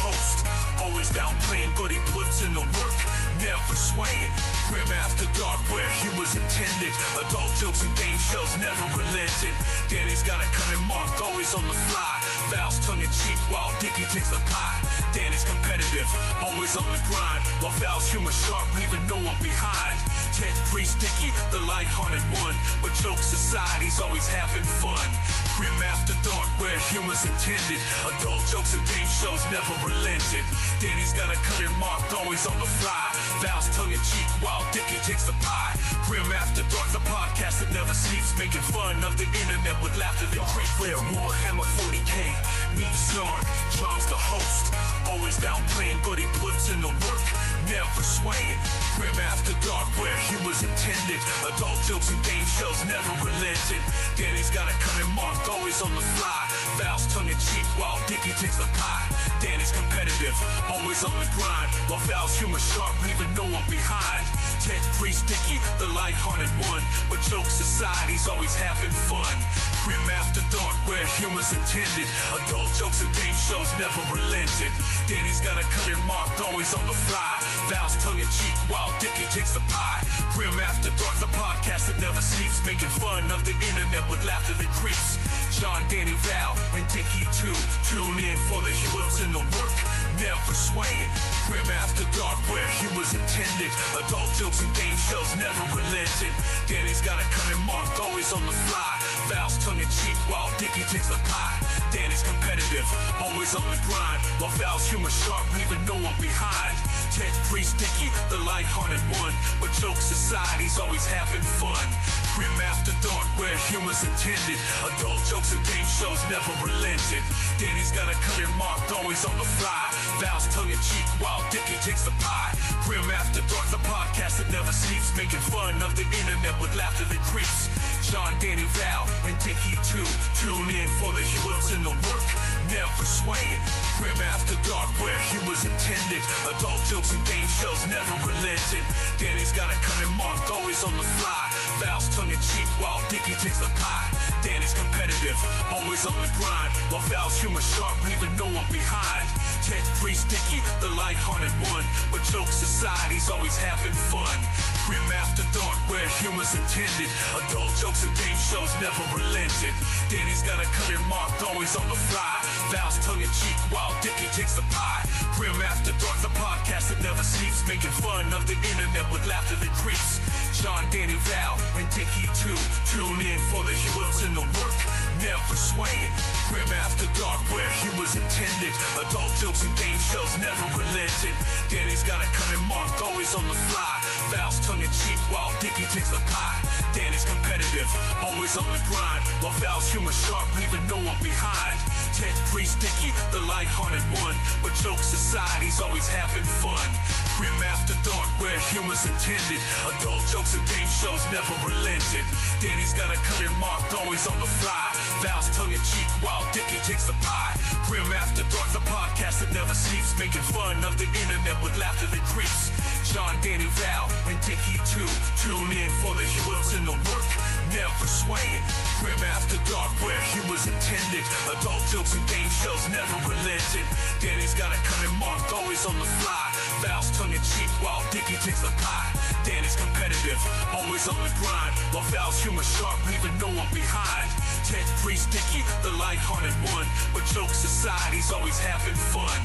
host. Always downplaying, but he puts in the work, never swaying. Grim after dark, where humor's intended. Adult jokes and game shows never relented. Danny's got a cunning mark, always on the fly. Val's tongue-in-cheek while Dickie takes the pie. Danny's competitive, always on the grind, while Val's humor sharp, leaving no one behind. Ted Priest Dickie, the light-hearted one, but joke society's always having fun. Grim after dark, where humor's intended. Adult jokes and game shows never relented. Danny's got a cunning mark, always on the fly. Val's tongue-in-cheek while Dickie takes the pie. Grim after dark, the podcast that never sleeps, making fun of the internet with laughter that creeps. Where Warhammer 40K meets Snark, Charles the host. Always downplaying, but he puts in the work, never swaying. Grim after dark, where humor's intended. Adult jokes and game shows never relented. Danny's got a cunning mark, always on the fly. Val's tongue-in-cheek while Dickie takes the pie. Danny's competitive, always on the grind, while Val's humor sharp, leaving no one behind. Ted Priest Dickie, the light-hearted one, but joke society's always having fun. Grim after dark, where humor's intended. Adult jokes and game shows never relented. Danny's got a cunning mark, always on the fly. Val's tongue-in-cheek while Dickie takes the pie. Grim after dark, the podcast that never sleeps, making fun of the internet with laughter that creeps. Sean, Danny, Val, and Dickie too. Tune in for the heroes in the work, never swaying. Grim after dark, where humor's intended. Adult jokes and game shows never relented. Danny's got a cunning mark, always on the fly. Val's tongue-in-cheek while Dickie takes the pie. Danny's competitive, always on the grind, while Val's humor sharp, leaving no one behind. Ted Priest Dickie, the light-hearted one, but joke society's always having fun. Grim after dark, where humor's intended. Adult jokes and game shows never relented. Danny's got a cunning mark, always on the fly. Val's tongue-in-cheek while Dickie takes the pie. Grim after dark, the podcast that never sleeps, making fun of the internet with laughter that creeps. Sean, Danny, Val, and Dickie too. Tune in for the heroes in the work, never swaying. Grim after dark, where humor's intended. Adult jokes and game shows never relented. Danny's got a cunning mark, always on the fly. Val's tongue-in-cheek while Dickie takes the pie. Danny's competitive, always on the grind, while Val's humor sharp, leaving no one behind. Ted Priest Dickie, the light-hearted one, but joke society's always having fun. Grim after dark, where humor's intended. Adult jokes and game shows never relented. Danny's got a cunning mark, always on the fly. Val's tongue-in-cheek while Dickie takes the pie. Grim after dark, the podcast that never sleeps, making fun of the internet with laughter that creeps. Sean, Danny, Val, and Dickie too. Tune in for the heroes in the work, never swaying. Grim after dark, where humor's intended. Adult jokes and game shows never relented. Danny's got a cunning mark, always on the fly. Val's tongue-in-cheek while Dickie takes the pie. Danny's competitive, always on the grind, while Val's humor sharp, leaving no one behind. Ted Priest Dickie, the light-hearted one, but joke society's always having fun. Grim after dark, where humor's intended. Adult jokes and game shows never relented. Danny's got a cunning mark, always on the fly. Val's tongue-in-cheek while Dickie takes the pie. Grim after dark, the podcast that never sleeps, making fun of the internet with laughter that creeps. Sean, Danny, Val, and Dickie too. Tune in for the heroes in the work, never swaying. Grim after dark, where humor's intended. Adult jokes and game shows never relented. Danny's got a cunning mark, always on the fly. Val's tongue-in-cheek while Dickie takes the pie. Danny's competitive, always on the grind, while Val's humor sharp, leaving no one behind. Ted Priest Dickie, the light-hearted one, but joke society's always having fun.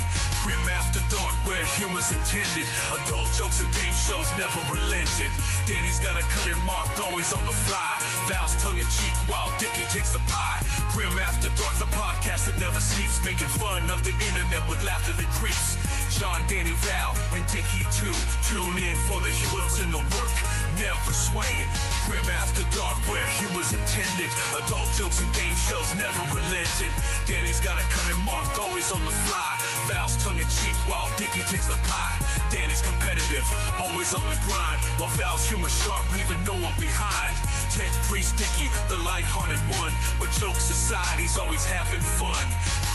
Grim after dark, where humor's intended. Adult jokes and game shows never relented. Danny's got a cunning mark, always on the fly. Val's tongue-in-cheek while Dickie takes the pie. Grim after dark, the podcast that never sleeps, making fun of the internet with laughter that creeps. Sean, Danny, Val, and Dickie too. Tune in for the heroes in the work, never swaying. Grim after dark, where humor's intended. Adult jokes and game shows never relented. Danny's got a cunning mark, always on the fly. Val's tongue-in-cheek while Dickie takes the pie. Danny's competitive, always on the grind, while Val's humor sharp, leaving no one behind. Ted Priest Dickie, the light-hearted one, but joke society's always having fun.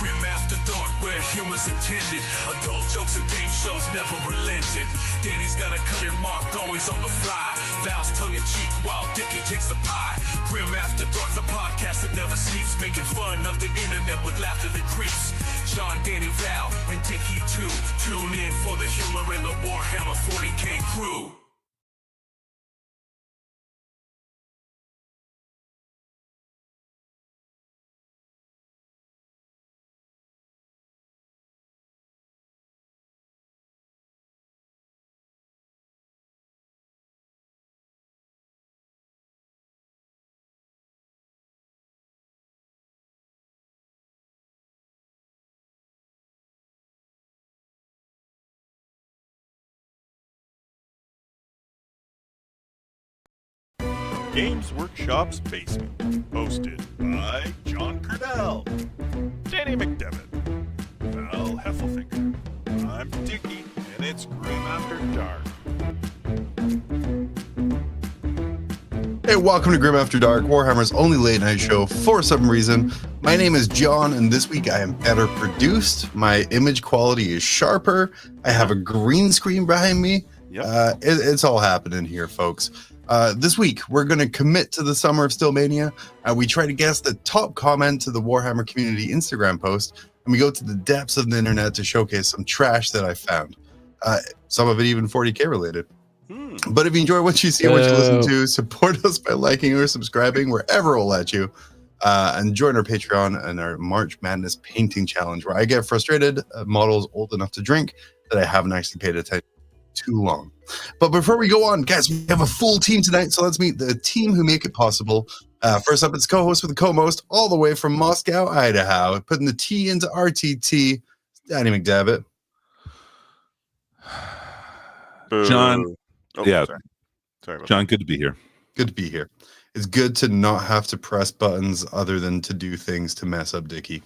Grim after dark, where humor's intended. Adult jokes and game shows never relented. Danny's got a cunning mark, always on the fly. Val's tongue-in-cheek while Dickie takes the pie. Grim after dark, the podcast that never sleeps, making fun of the internet with laughter that creeps. Sean, Danny, Val, and Dickie too. for the humor in the Warhammer 40K crew. Games Workshop's Basement, hosted by John Quennell, Danny McDevitt, Val Heffelfinger. I'm Dickie, and it's Grim After Dark. Hey, welcome to Grim After Dark, Warhammer's only late night show for some reason. My name is John, and this week I am better produced. My image quality is sharper. I have a green screen behind me. Yep. It's all happening here, folks. This week, we're going to commit to the Summer of Stillmania. We try to guess the top comment to the Warhammer community Instagram post, and we go to the depths of the internet to showcase some trash that I found. Some of it even 40K related. But if you enjoy what you see and what you listen to, support us by liking or subscribing wherever we'll let you. And join our Patreon and our March Madness Painting Challenge, where I get frustrated at models old enough to drink that I haven't actually paid attention too long. But before we go on, guys, we have a full team tonight, so let's meet the team who make it possible. First up, it's co-host with the co-most all the way from Moscow, Idaho, putting the T into RTT, Danny McDevitt. John, Sorry about John, good to be here. Good to be here. It's good to not have to press buttons other than to do things to mess up Dickie.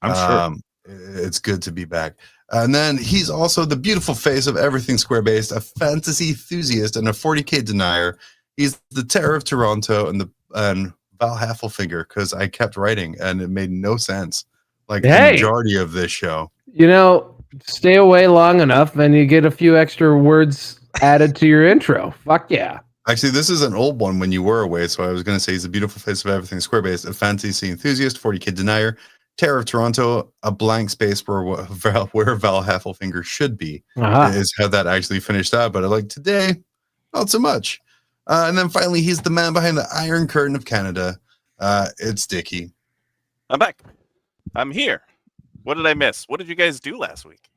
I'm sure. It's good to be back. And then he's also the beautiful face of everything square-based, a fantasy enthusiast and a 40K denier. He's the terror of Toronto and Val Heffelfinger, because I kept writing and it made no sense. Like the majority of this show. You know, stay away long enough and you get a few extra words added to your intro. Fuck yeah. Actually, this is an old one when you were away, so I was going to say he's the beautiful face of everything square-based, a fantasy enthusiast, 40K denier, terror of Toronto, a blank space where Val Heffelfinger should be, is how that actually finished out. But like today, not so much. And then finally, he's the man behind the Iron Curtain of Canada. It's Dickie. I'm back. I'm here. What did I miss? What did you guys do last week?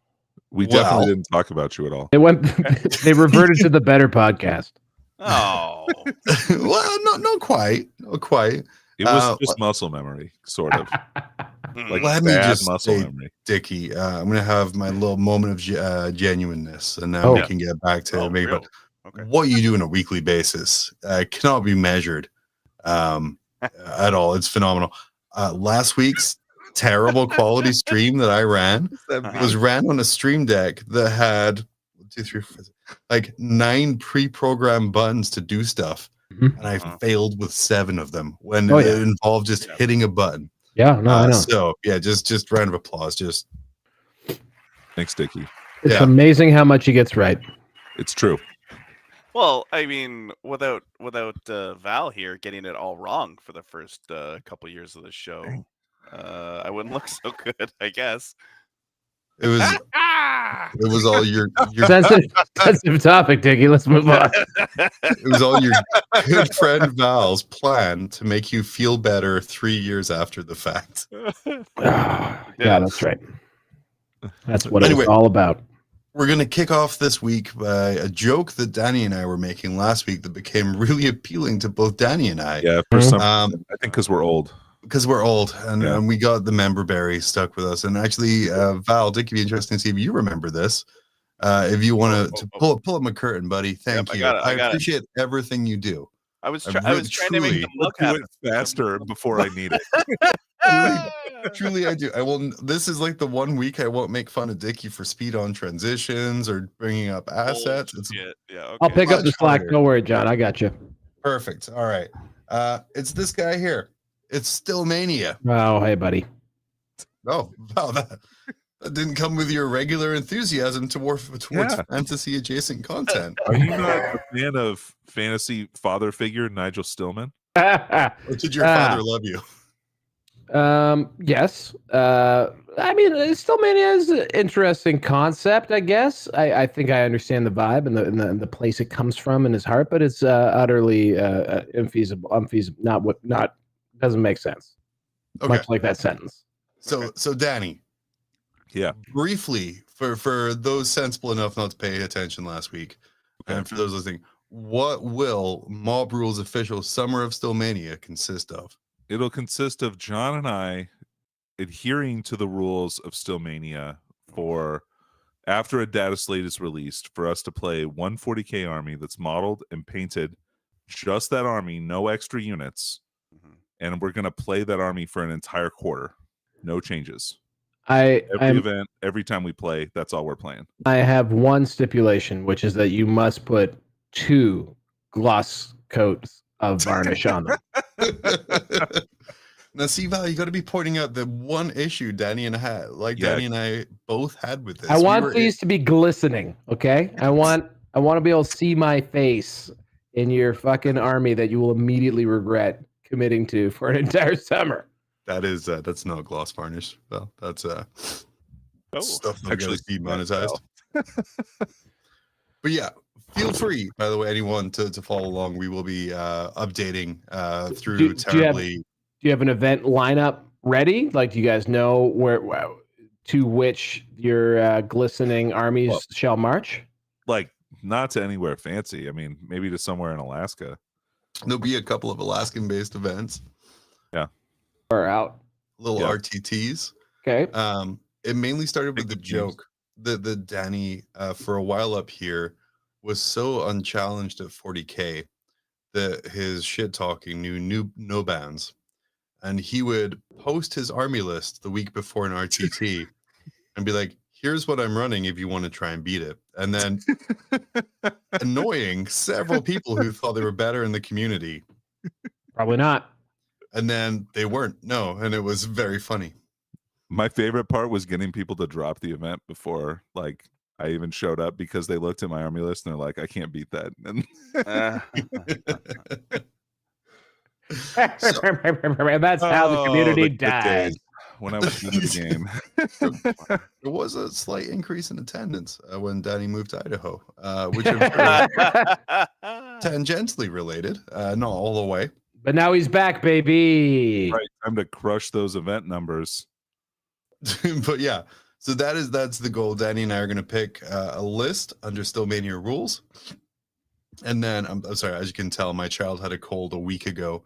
We definitely didn't talk about you at all. They reverted to the better podcast. Oh. Well, not quite. It was just muscle memory, sort of. Like let me just muscle say, memory. Dickie, I'm going to have my little moment of genuineness, and now we can get back to maybe. Really? But what you do on a weekly basis cannot be measured at all. It's phenomenal. Last week's terrible quality stream that I ran was ran on a stream deck that had 1, 2, 3, 4, like 9 pre-programmed buttons to do stuff, and I failed with 7 of them when it involved just hitting a button. Yeah, no, I know. So yeah, just round of applause. Just Thanks, Dickie. It's amazing how much he gets right. It's true. Well, I mean, without Val here getting it all wrong for the first couple years of the show, I wouldn't look so good, I guess. it was all your sensitive topic, Dickie. Let's move on. it was all your good friend Val's plan to make you feel better 3 years after the fact. Yeah, that's right. That's what it was all about. We're going to kick off this week by a joke that Danny and I were making last week that became really appealing to both Danny and I. Yeah, for some reason, I think because we're old. Because we're old, and we got the member berry stuck with us. And actually, Val, Dick, it'd be interesting to see if you remember this. If you want to pull up my curtain, buddy. Thank you. I appreciate everything you do. I was trying to make them look do it faster before I need it. Truly, I do. I will. This is like the one week I won't make fun of Dickie for speed on transitions or bringing up assets. Okay. I'll pick up the slack. Don't worry, John. I got you. Perfect. All right. It's this guy here. It's Stillmania. Oh, hey, buddy. Oh, wow. That didn't come with your regular enthusiasm towards fantasy adjacent content. Are you not a fan of fantasy father figure Nigel Stillman? Or did your father love you? Yes. I mean, Stillmania is an interesting concept, I guess. I think I understand the vibe and the place it comes from in his heart, but it's utterly unfeasible. Not doesn't make sense. Okay. Much like that sentence. So Danny, Yeah. briefly for those sensible enough not to pay attention last week, and for those listening, what will Mob Rules official Summer of Stillmania consist of? It'll consist of John and I adhering to the rules of Stillmania for after a data slate is released for us to play 140k army that's modeled and painted just that army, no extra units, and we're going to play that army for an entire quarter, no changes. Every event, every time we play, that's all we're playing. I have one stipulation, which is that you must put 2 gloss coats of varnish on them. Now, see, Val, you got to be pointing out the one issue Danny and I both had with this. I want these to be glistening, okay? I want to be able to see my face in your fucking army that you will immediately regret committing to for an entire summer. That's not gloss varnish. Well, that's stuff that actually gets demonetized. But yeah, feel free, by the way, anyone to follow along. We will be updating through terribly. Do you have an event lineup ready? Like, do you guys know where to which your glistening armies shall march? Like, not to anywhere fancy. I mean, maybe to somewhere in Alaska. There'll be a couple of Alaskan-based events. Yeah. Or out. Little RTTs. Okay. It mainly started with the joke that Danny, for a while up here, was so unchallenged at 40k that his shit talking knew no bounds. And he would post his army list the week before an RTT and be like, here's what I'm running if you want to try and beat it. And then annoying several people who thought they were better in the community. Probably not. And then they weren't. No. And it was very funny. My favorite part was getting people to drop the event before, like, I even showed up because they looked at my army list and they're like, I can't beat that. And that's how the community died. When I was in the game. There was a slight increase in attendance when Danny moved to Idaho, which I'm sure tangentially related, not all the way. But now he's back, baby. Right, time to crush those event numbers. But yeah, so that's the goal. Danny and I are going to pick a list under Stillmania rules. And then, I'm sorry, as you can tell, my child had a cold a week ago.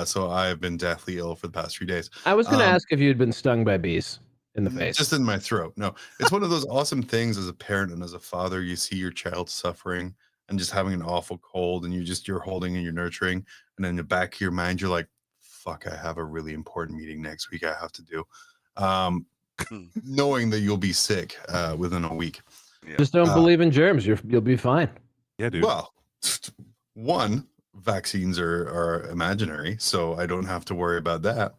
So I have been deathly ill for the past 3 days. I was going to ask if you had been stung by bees in the face. Just in my throat. No, it's one of those awesome things as a parent and as a father. You see your child suffering and just having an awful cold, and you're holding and you're nurturing. And in the back of your mind, you're like, fuck, I have a really important meeting next week I have to do. Knowing that you'll be sick within a week. Yeah. Just don't believe in germs. You'll be fine. Yeah, dude. Well, one, vaccines are imaginary, so I don't have to worry about that.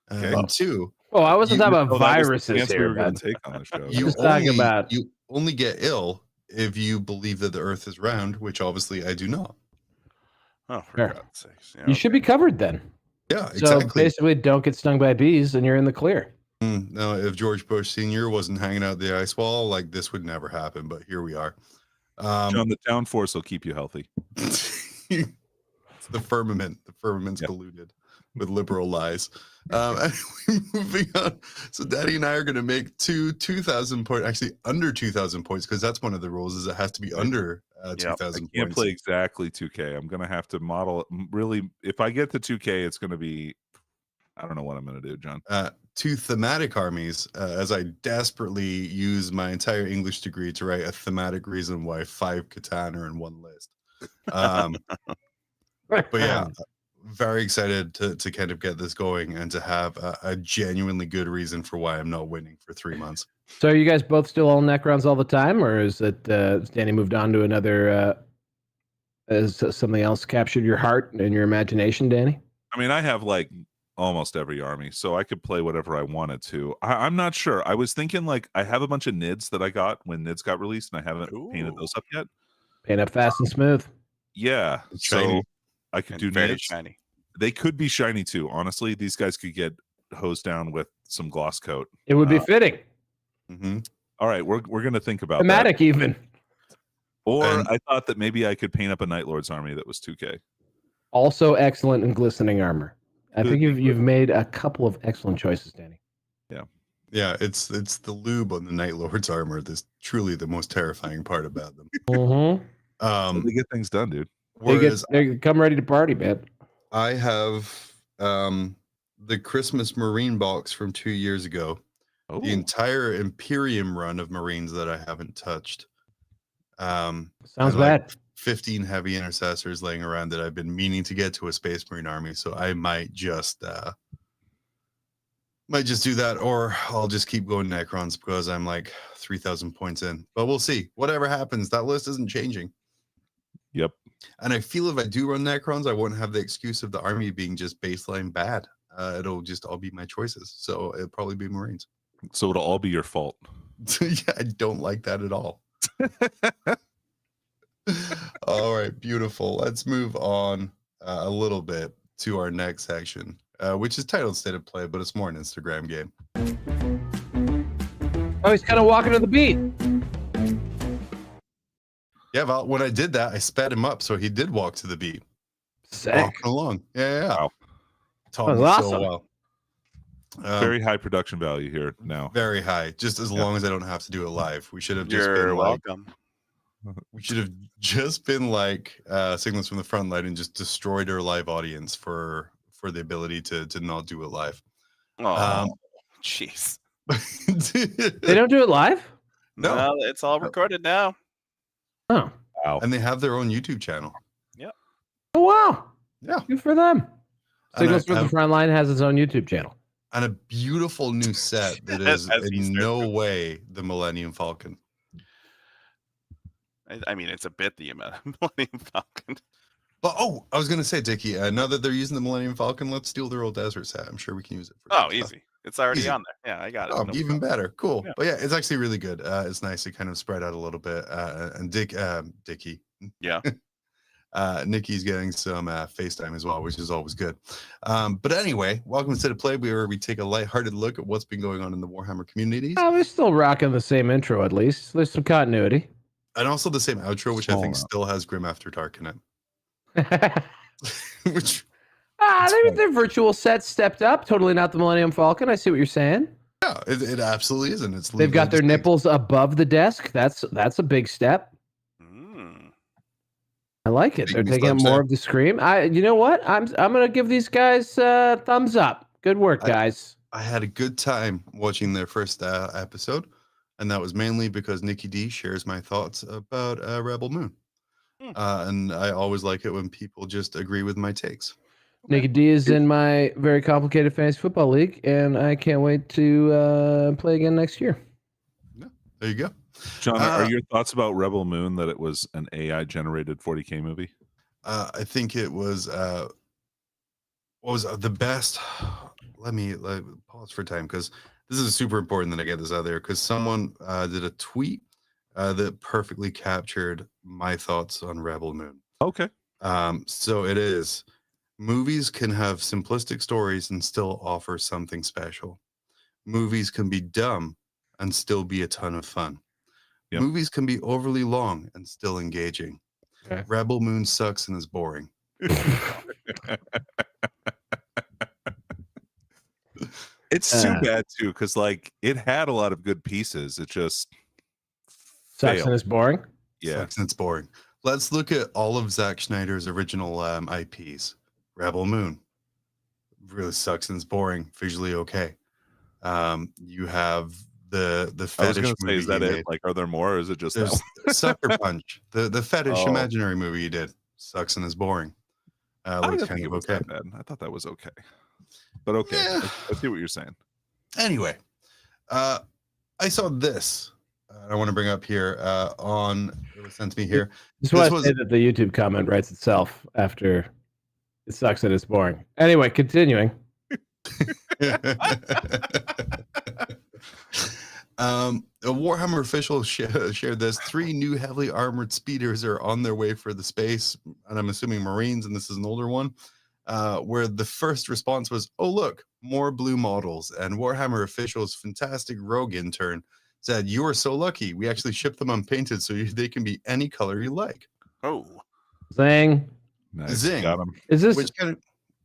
And two, well, I wasn't talking about that was the viruses chance we here, were going man. to take on the show. you only get ill if you believe that the Earth is round, which obviously I do not. Oh, for Sure. God's sakes. Yeah, You should be covered then. Yeah, So exactly. basically, don't get stung by bees, and you're in the clear. No, if George Bush Sr. wasn't hanging out the ice wall, like this would never happen. But here we are. John, the down force will keep you healthy. It's the firmament. The firmament's polluted with liberal lies. Anyway, moving on. So Daddy and I are going to make 2,000 points, actually under 2,000 points, because that's one of the rules is it has to be under 2,000 I points. can't play exactly 2K. I'm going to have to model really. If I get to 2K, it's going to be, I don't know what I'm going to do, John. 2 thematic armies, as I desperately use my entire English degree to write a thematic reason why 5 Catan are in one list. But yeah, very excited to kind of get this going and to have a genuinely good reason for why I'm not winning for 3 months. So are you guys both still all Necrons all the time, or is it Danny moved on to another? Has something else captured your heart and your imagination, Danny? I mean, I have like almost every army, so I could play whatever I wanted to. I'm not sure. I was thinking like I have a bunch of NIDs that I got when NIDs got released, and I haven't painted those up yet. Paint up fast and smooth. Yeah, Shiny. so I could and do very NIDs. shiny. They could be shiny too. Honestly, these guys could get hosed down with some gloss coat. It would be fitting. Mm-hmm. All right, we're going to think about Thematic even. that. Or And- I thought that maybe I could paint up a Night Lord's army that was 2K. Also excellent in glistening armor. I think Good. you've made a couple of excellent choices, Danny. Yeah, it's the lube on the Night Lord's armor that's truly the most terrifying part about them. Mm-hmm. They get things done, dude. Whereas They come ready to party, man. I have the Christmas Marine box from 2 years ago. Oh, The entire Imperium run of Marines that I haven't touched. Sounds and, bad. 15 heavy intercessors laying around that I've been meaning to get to a Space Marine army, so I might just do that, or I'll just keep going Necrons because I'm like 3,000 points in. But we'll see. Whatever happens, that list isn't changing. Yep. And I feel if I do run Necrons, I won't have the excuse of the army being just baseline bad. It'll just all be my choices. So it'll probably be Marines. So it'll all be your fault. Yeah, I don't like that at all. All right, beautiful. Let's move on a little bit to our next section, which is titled State of Play, but it's more an Instagram game. Oh, he's kind of walking to the beat. Yeah, Val, when I did that, I sped him up, so he did walk to the beat. Sick. Walking along. Yeah. Wow. Taught That me was so awesome. well. Very high production value here now. Very high. Just as long as I don't have to do it live. We should have just You're been like, welcome. we should have just been like Signals from the Front Line and just destroyed our live audience for the ability to not do it live. Oh, jeez. They don't do it live? No. No, it's all recorded now. Oh. Wow. And they have their own YouTube channel. Oh, wow. Yeah. Good for them. And Signals I from the have- Front Line has its own YouTube channel. And a beautiful new set that is As in Easter. no way the Millennium Falcon. I mean, it's a bit the Millennium Falcon. But I was gonna say, Dickie, now that they're using the Millennium Falcon, let's steal their old desert set. I'm sure we can use it for Oh, some stuff. easy. It's already Easy. on there. Yeah, I got it. Oh, No even problem. better. Cool. Yeah. But yeah, it's actually really good. It's nice to kind of spread out a little bit. And Dickie. Yeah. Nikki's getting some FaceTime as well, which is always good. But anyway, welcome to State of Play, where we take a lighthearted look at what's been going on in the Warhammer communities. Oh, we're still rocking the same intro, at least. There's some continuity. And also the same outro, which I think Small still has Grim After Dark in it. Which, Their virtual set stepped up. Totally not the Millennium Falcon. I see what you're saying. yeah, it absolutely isn't. It's They've got their legally distinct. nipples above the desk. That's a big step. Mm. I like it. They're Big taking up steps more there. of the scream. You know what? I'm gonna give these guys thumbs up. Good work, guys. I had a good time watching their first episode, and that was mainly because Nikki D shares my thoughts about Rebel Moon. And I always like it when people just agree with my takes. Nikki D is in my very complicated fantasy football league, and I can't wait to play again next year. There you go. John, are your thoughts about Rebel Moon that it was an AI generated 40K movie? I think it was what was the best. Let me pause for time because this is super important that I get this out there because someone did a tweet that perfectly captured my thoughts on Rebel Moon. Okay. So it is. Movies can have simplistic stories and still offer something special. Movies can be dumb and still be a ton of fun. Yep. Movies can be overly long and still engaging. Okay. Rebel Moon sucks and is boring. It's too bad too, because like it had a lot of good pieces. It just Sucks failed. and it's boring. Yeah. Sucks and it's boring. Let's look at all of Zack Snyder's original IPs. Rebel Moon really sucks and it's boring. Visually okay. You have the I was fetish gonna say, movie is that he it? made. Like, are there more, or is it just that There's one? Sucker Punch, the fetish Oh. imaginary movie you did. Sucks and is boring. I Looks didn't kind think of it was okay. that bad. I thought that was okay. But okay. Yeah. I see what you're saying. Anyway, I saw this. I want to bring up here on it was sent to me here. Just want This to was- say that the YouTube comment writes itself after it sucks and it's boring. Anyway, continuing. A Warhammer official shared this. 3 new heavily armored speeders are on their way for the space, and I'm assuming Marines, and this is an older one, where the first response was, "Oh look, more blue models. And Warhammer Official's fantastic rogue intern said, "You are so lucky. We actually ship them unpainted so they can be any color you like." Oh, Zing. Nice. Zing. Got him. Is this Which kind of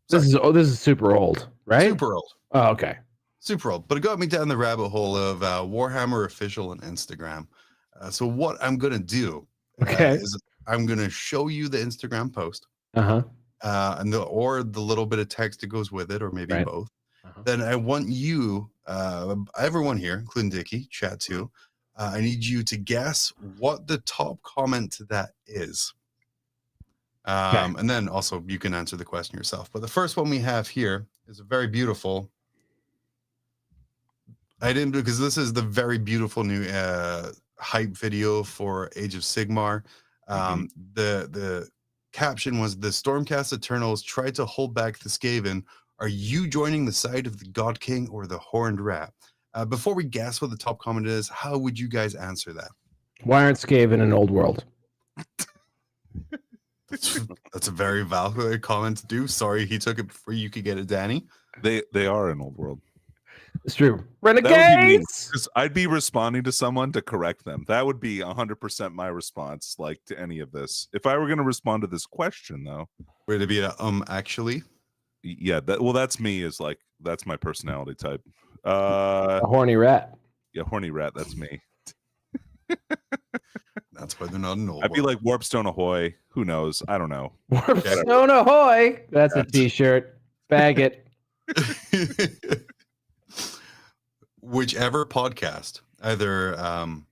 this is super old, right? super old. Oh, okay. Super old, but it got me down the rabbit hole of Warhammer Official on Instagram. So what I'm gonna do is I'm gonna show you the Instagram post, Uh-huh. and the little bit of text that goes with it, or maybe Right. both. Uh-huh. Then I want you, everyone here, including Dickie, chat too. I need you to guess what the top comment to that is. And then also you can answer the question yourself. But the first one we have here is a very beautiful. I didn't, because this is the very beautiful new hype video for Age of Sigmar. The caption was, "The Stormcast Eternals tried to hold back the Skaven. Are you joining the side of the God King or the Horned Rat?" Before we guess what the top comment is, how would you guys answer that? Why aren't Skaven in Old World? That's a very valid comment to do. Sorry, he took it before you could get it, Danny. They are in Old World. It's true. That would be me. Renegades. 'Cause I'd be responding to someone to correct them. That would be 100% my response, like, to any of this. If I were going to respond to this question, though, Would it be a actually? yeah, that's me. Is like, that's my personality type. A horny rat. Yeah, horny rat. That's me. That's why they're not in Old I'd be World. like Warpstone Ahoy. Who knows? I don't know. Warpstone ahoy! That's a T-shirt. Bag it. Whichever podcast, either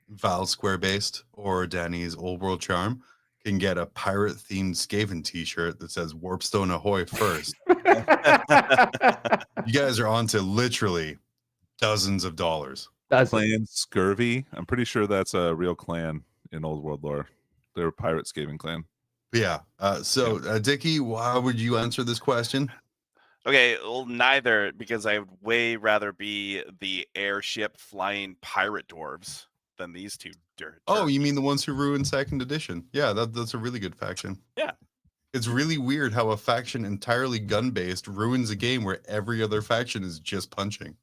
Val Square based or Danny's Old World Charm, can get a pirate themed Skaven t-shirt that says Warpstone Ahoy first. You guys are on to literally dozens of dollars. That's Clan Scurvy. I'm pretty sure that's a real clan in Old World lore. They're a pirate Skaven clan. But yeah. So Dickie, how would you answer this question? okay. Well, neither, because I would way rather be the airship flying pirate dwarves than these two dirt. Oh, you mean the ones who ruined second edition? Yeah, that's a really good faction. Yeah. It's really weird how a faction entirely gun-based ruins a game where every other faction is just punching.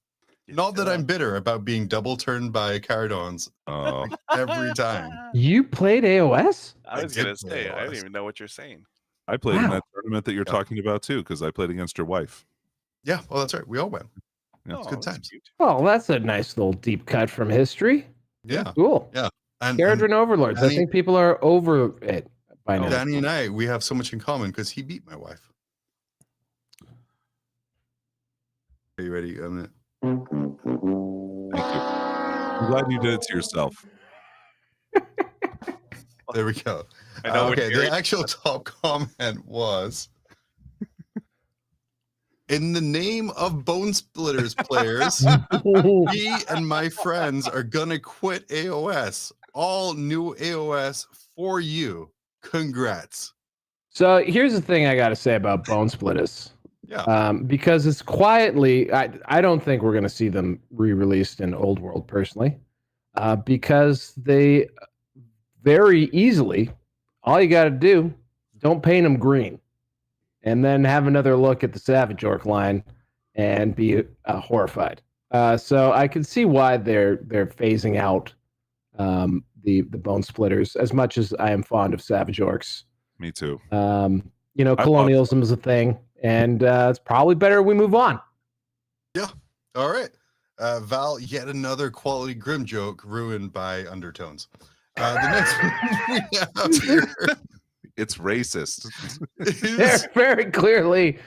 Not that I'm bitter about being double turned by Cardons Oh, every time. You played AOS? I was I did gonna play say, I don't AOS. even know what you're saying. I played in Wow. that tournament that you're talking about too, because I played against your wife. Yeah, well, that's right. We all went. Yeah, it's good that's times. cute. Oh, that's a nice little deep cut from history. Yeah. Cool. Yeah. And Caradron Overlords. I Danny- think people are over it by now. Danny and I, we have so much in common because he beat my wife. Are you ready? Thank you. I'm glad you did it to yourself. There we go. I know what Okay, you're- the actual top comment was, "In the name of Bone Splitters players, me and my friends are gonna quit AOS. All new AOS for you. Congrats." So here's the thing I got to say about Bone Splitters. Yeah. Because it's quietly, I don't think we're going to see them re-released in Old World personally, because they very easily, all you got to do, don't paint them green, and then have another look at the Savage Orc line and be horrified. So I can see why they're phasing out the Bone Splitters, as much as I am fond of Savage Orcs. Me too. Colonialism is a thing, and it's probably better we move on. All right. Val, yet another quality grim joke ruined by undertones. The next one we have here It's racist. They're is very clearly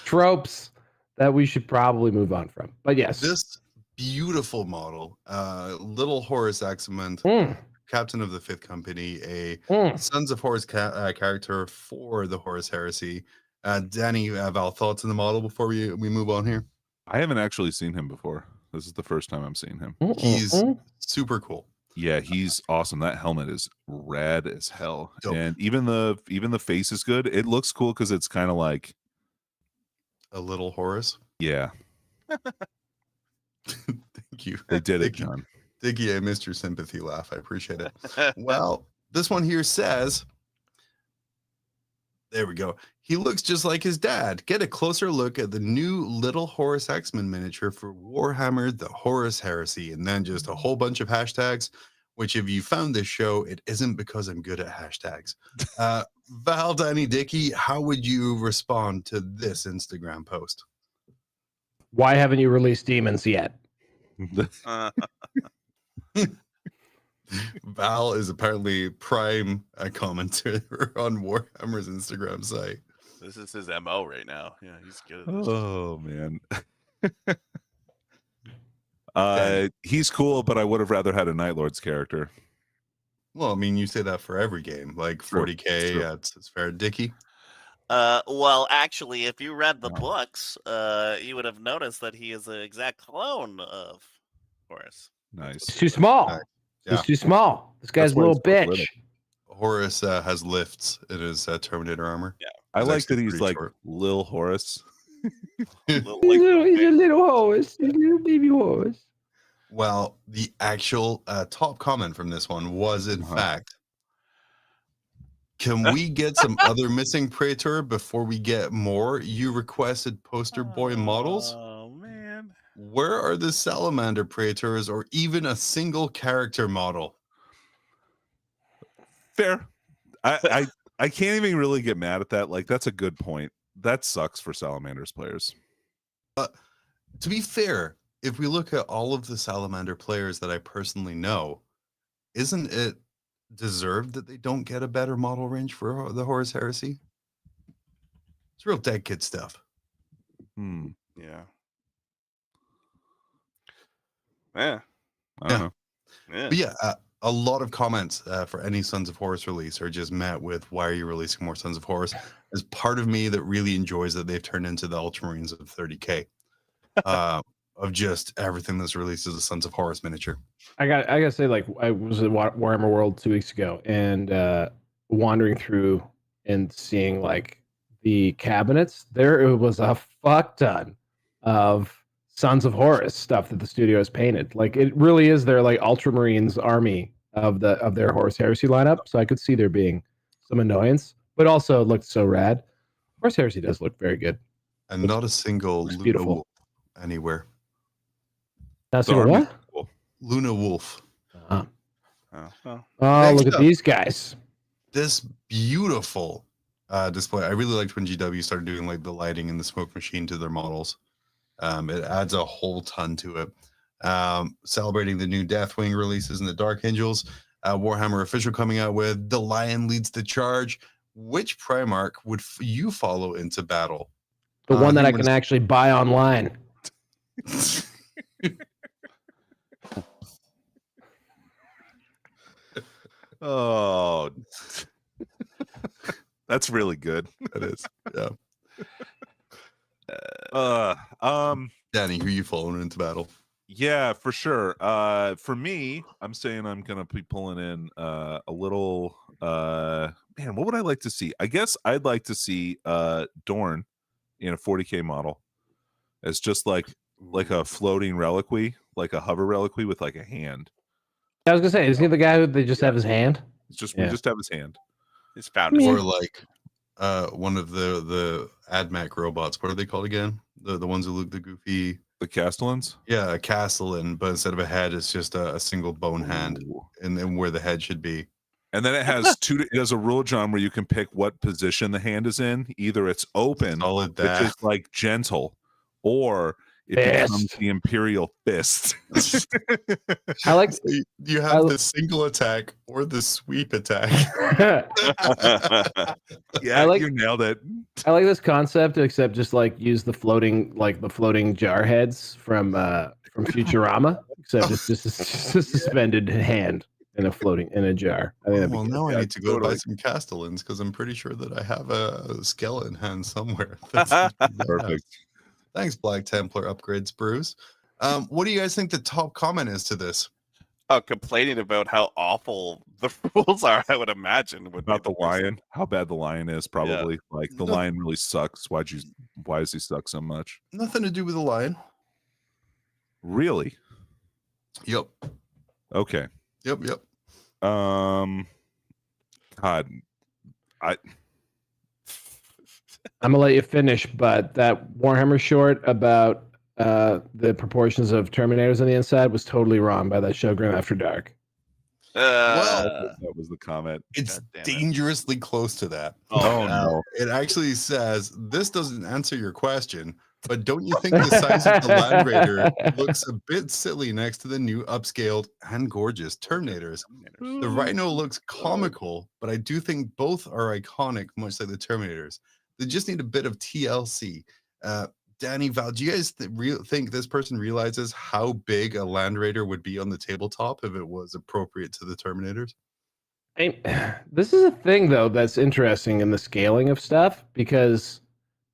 tropes that we should probably move on from. But yes, this beautiful model, Little Horus Axamund, Mm, captain of the Fifth Company, a mm. Sons of Horus character for the Horus Heresy. Danny, Val, thoughts on the model before we move on here? I haven't actually seen him before. This is the first time I'm seeing him. He's super cool. Yeah, he's awesome. That helmet is rad as hell. Dope. And even the face is good. It looks cool because it's kind of like, A Little Horus. yeah, Thank you. they did it, Thank you. John. Diggy, I missed your sympathy laugh. I appreciate it. Well, this one here says, There we go. He looks just like his dad. Get a closer look at the new Little Horus X-Men miniature for Warhammer, the Horus Heresy, and then just a whole bunch of hashtags, which if you found this show, it isn't because I'm good at hashtags. Val, Danny, Dickie, how would you respond to this Instagram post? Why haven't you released Demons yet? Val is apparently prime commentator on Warhammer's Instagram site. This is his MO right now. Yeah, he's good at this. Oh man. He's cool, but I would have rather had a Night Lord's character. Well, I mean, you say that for every game, like True. 40K. True. Yeah, it's fair. Dickie? Well, actually, if you read the books, you would have noticed that he is an exact clone of Horus. Nice. It's too small. Nice. It's too small. This guy's That's a why little he's so bitch. little. Horus has lifts in his Terminator armor. Yeah. I He's like that actually he's pretty like short. Lil Horace. Little, He's like, a little horse. He's a little baby horse. Well, the actual top comment from this one was, in fact, can we get some other missing Praetor before we get more? You requested poster boy models. Oh man. Where are the Salamander Praetors or even a single character model? Fair. I can't even really get mad at that. Like, that's a good point. That sucks for Salamanders players. To be fair, if we look at all of the Salamander players that I personally know, isn't it deserved that they don't get a better model range for the Horus Heresy? It's real dead kid stuff. Yeah. Yeah. I don't know. Yeah. But yeah, a lot of comments for any Sons of Horus release are just met with, why are you releasing more Sons of Horus? As part of me that really enjoys that they've turned into the Ultramarines of 30K. Of just everything that's released as a Sons of Horus miniature. I gotta say, like, I was at Warhammer World 2 weeks ago, and wandering through and seeing like the cabinets, there was a fuck ton of Sons of Horus stuff that the studio has painted. Like, it really is their like Ultramarines army of their Horus Heresy lineup. So I could see there being some annoyance, but also it looked so rad. Horus Heresy does look very good. And not a single Looks Luna beautiful. Wolf anywhere. That's The what? army- cool. Luna Wolf. Oh, well. Oh, Next look at up. these guys. This beautiful display. I really liked when GW started doing like the lighting and the smoke machine to their models. It adds a whole ton to it. Celebrating the new Deathwing releases and the Dark Angels. Warhammer official coming out with The Lion Leads the Charge. Which Primarch would you follow into battle? The one that I think can actually buy online. Oh, that's really good. That is. Yeah. Danny, who you following into battle? Yeah, for sure. For me, I'm saying I'm gonna be pulling in a little. Man, what would I like to see? I guess I'd like to see Dorn in a 40K model as just like a floating reliquary, like a hover reliquary with like a hand. I was gonna say, isn't he the guy who they just have his hand? It's just Yeah. we just have his hand. He's found his Or like one of the AdMac robots. What are they called again? The ones who look the goofy. The Castellans. Yeah, a Castellan, but instead of a head, it's just a single bone hand, Ooh. and then where the head should be. And then it has two. It has a rule, John, where you can pick what position the hand is in. Either it's open, Solid which that. is like gentle, or it Fist. becomes the Imperial Fist. I like. So you have the single attack or the sweep attack. Yeah, I like- you nailed it. I like this concept, except just like use the floating jar heads from Futurama, except it's just a suspended hand in a jar. I think that'd be Well, good. now I Yeah, need to go buy totally. some Castellans because I'm pretty sure that I have a skeleton hand somewhere. Perfect. Thanks, Black Templar upgrades, Bruce. What do you guys think the top comment is to this? Oh, complaining about how awful the rules are, I would imagine. Would be About the worst. lion, how bad the lion is, probably. Like the No. lion really sucks. Why does he suck so much? Nothing to do with the lion. Really? Yep. Okay. Yep. God, I'm gonna let you finish, but that Warhammer short about the proportions of Terminators on the inside was totally wrong by that show Grim After Dark. Uh, That was the comment. It's God damn it. dangerously close to that. Oh, no. It actually says this doesn't answer your question, but don't you think the size of the Land Raider looks a bit silly next to the new upscaled and gorgeous Terminators? The Rhino looks comical, but I do think both are iconic, much like the Terminators. They just need a bit of TLC. Danny, Val, do you guys think this person realizes how big a Land Raider would be on the tabletop if it was appropriate to the Terminators? This is a thing, though, that's interesting in the scaling of stuff because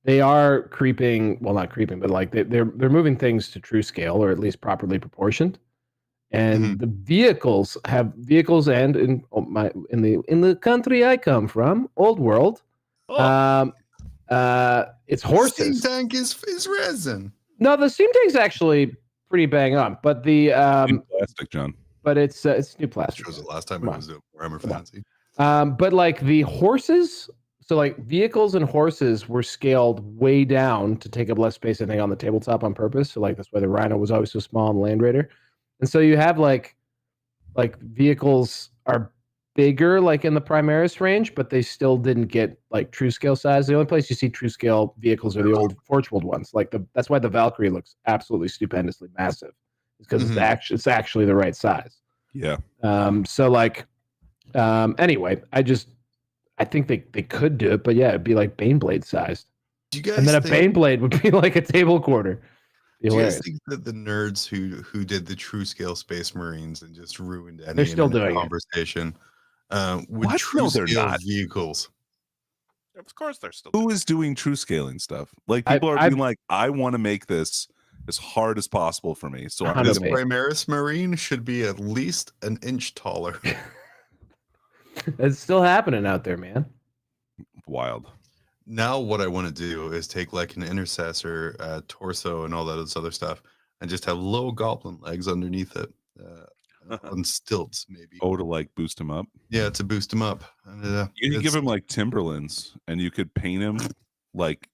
they are creeping. Well, not creeping, but like they're moving things to true scale or at least properly proportioned. And the vehicles and in the country I come from, Old World, it's horses. Steam tank is resin. No, the steam tank's actually pretty bang on, but the In plastic, John. but it's new plastic. Which was the last time Come I on. was doing Warhammer Fantasy. But like the horses, so like vehicles and horses were scaled way down to take up less space, I think, on the tabletop on purpose. So like that's why the Rhino was always so small on the Land Raider. And so you have like vehicles are bigger like in the Primaris range, but they still didn't get like true scale size. The only place you see true scale vehicles are the old Forgeworld ones. Like that's why the Valkyrie looks absolutely stupendously massive. Because it's actually the right size. Yeah. So like anyway, I think they could do it, but yeah, it'd be like Baneblade sized. Do you guys And then a think, Baneblade would be like a table quarter. Be do you guys hilarious. think that the nerds who did the true scale Space Marines and just ruined any They're still internet doing it. conversation would What? true No, they're scale not. vehicles? Of course, they're still. Who is doing true scaling stuff? Like people are being like, I want to make this as hard as possible for me. So I'm This gonna Honestly. Primaris Marine should be at least an inch taller. It's still happening out there, man. wild. Now what I want to do is take like an intercessor torso and all that other stuff and just have little goblin legs underneath it on stilts maybe. Oh, to like boost him up. Yeah, to boost him up. And, You could give him like Timberlands, and you could paint him like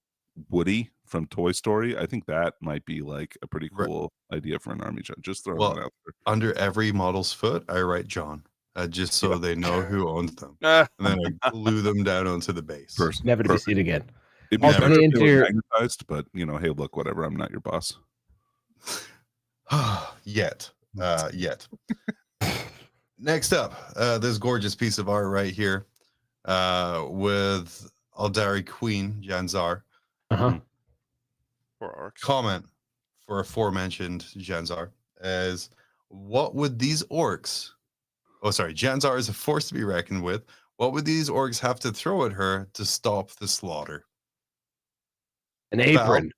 Woody from Toy Story. I think that might be like a pretty Right. cool idea for an army. Just throwing Well, that out there. under every model's foot, I write John, just so they know who owns them. Ah, And then I glue them down onto the base. First, Never to be seen again. it'd be Also, better the if they were interior- magnetized, but you know, hey, look, whatever. I'm not your boss. Yet. Next up, this gorgeous piece of art right here with Aldari Queen, Janzar. Uh-huh. poor orcs. Comment for aforementioned Janzar as what would these orcs? Oh, sorry, Janzar is a force to be reckoned with. What would these orcs have to throw at her to stop the slaughter? An apron.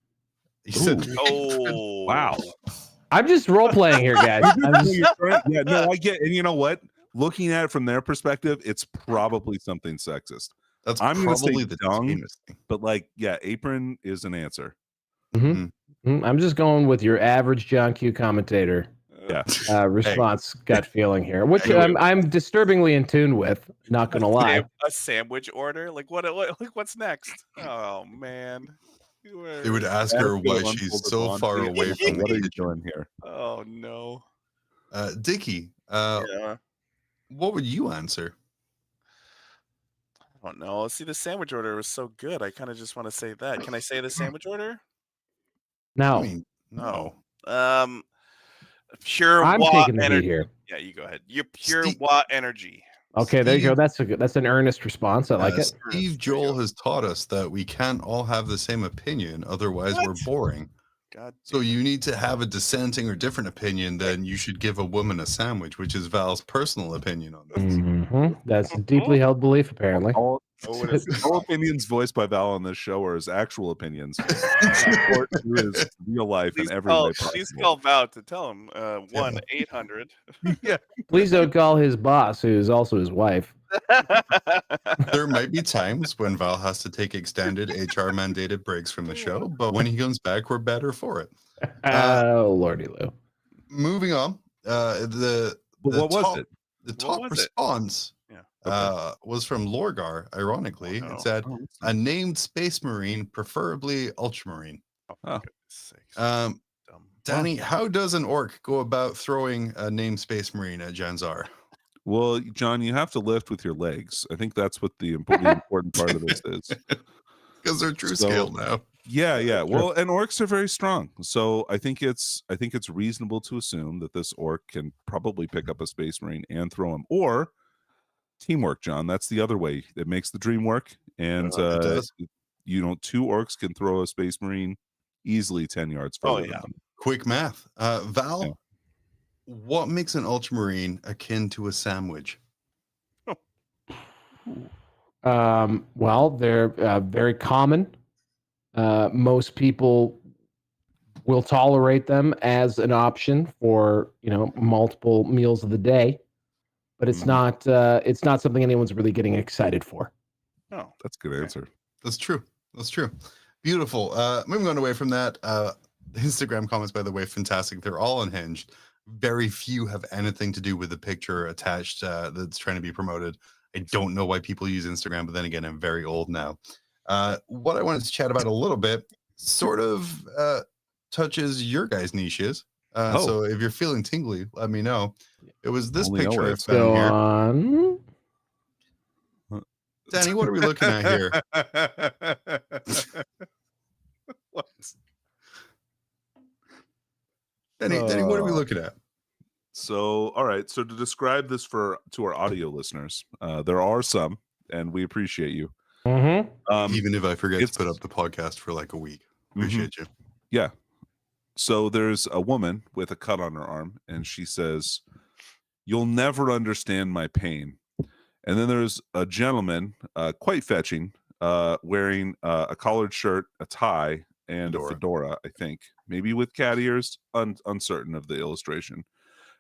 He said, Oh Wow. I'm just role playing here, guys. I'm just, Yeah, no, I get, and you know what? Looking at it from their perspective, it's probably something sexist. That's I'm gonna say probably the dung. tamest thing. But like, yeah, apron is an answer. I'm just going with your average John Q commentator Yeah. response, gut feeling here, which Hey, I'm disturbingly in tune with. Not gonna lie. A sandwich order? Like what's next? Oh man. They would ask her why Unfolded she's so laundry. far away from What are the you kitchen. doing here? Oh no. Dickie, Yeah. what would you answer? I don't know. See, the sandwich order was so good. I kind of just want to say that. Can I say the sandwich order? No, I mean, no. Pure I'm Wa taking the lead energy. here. Yeah, you go ahead. Your pure Steve- Wa energy. Okay, there you go. Steve- That's an earnest response. I like it. Steve There you Joel go. has taught us that we can't all have the same opinion, otherwise we're What? boring. God. So you need to have a dissenting or different opinion. Then you should give a woman a sandwich, which is Val's personal opinion on this. Mhm. That's a deeply held belief, apparently. All, Oh, it is. all opinions voiced by Val on this show are his actual opinions. Support to his real life in Please every call, way please possible. call Val to tell him 1-800. Please don't call his boss, who is also his wife. There might be times when Val has to take extended HR mandated breaks from the show, but when he comes back, we're better for it. Oh, Lordy Lou. Moving on, the But what was top, it? the What top was it? response Yeah. was from Lorgar. Ironically, Oh, no. it said Oh, that's a named Space Marine, preferably Ultramarine. Oh, Oh. for goodness sakes. Um, Dumb. Danny, how does an orc go about throwing a named Space Marine at Janzar? Well, John, you have to lift with your legs. I think that's what the important part of this is. Because they're true So- scale now. Yeah, yeah. Sure. Well, and orcs are very strong, so I think it's reasonable to assume that this orc can probably pick up a Space Marine and throw him, or teamwork. John, that's the other way that makes the dream work. And It does. two orcs can throw a Space Marine easily 10 yards Oh, further. yeah. than them. Quick math. Val, Yeah. what makes an Ultramarine akin to a sandwich? Well, they're very common. Most people will tolerate them as an option for multiple meals of the day, but it's Mhm. not something anyone's really getting excited for. Oh, That's a good answer. That's true. That's true. Beautiful. Moving on away from that, the Instagram comments, by the way, fantastic. They're all unhinged. Very few have anything to do with the picture attached that's trying to be promoted. I don't know why people use Instagram, but then again, I'm very old now. What I wanted to chat about a little bit sort of touches your guys' niches. So if you're feeling tingly, let me know. It was this Only know picture where I it's found Go here. on. Danny, what are we looking at here? What? Danny, what are we looking at? So, all right. So to describe this to our audio listeners, there are some, and we appreciate you. Mm-hmm. Even if I forget to it's- put up the podcast for like a week. Mhm. Appreciate you. Yeah. So there's a woman with a cut on her arm, and she says, "You'll never understand my pain." And then there's a gentleman, quite fetching, wearing a collared shirt, a tie, and a fedora, I think, maybe with cat ears, uncertain of the illustration.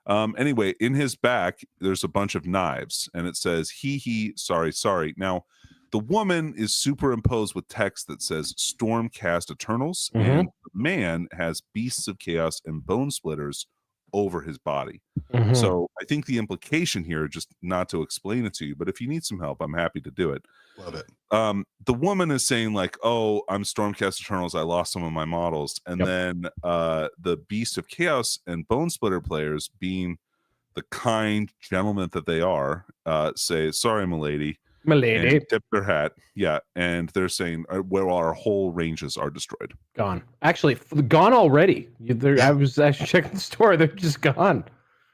Anyway, in his back, there's a bunch of knives, and it says, he, sorry. Now, the woman is superimposed with text that says Stormcast Eternals, and the man has Beasts of Chaos and Bone Splitters over his body. So I think the implication here, just not to explain it to you, but if you need some help, I'm happy to do it. Love it. The woman is saying like, "Oh, I'm Stormcast Eternals. I lost some of my models," and then the Beast of Chaos and Bone Splitter players, being the kind gentlemen that they are, say, "Sorry, milady," Milady. and tip their hat. Yeah, and they're saying, "Well, our whole ranges are destroyed." Gone. Actually, gone already. I was actually checking the store. They're just gone.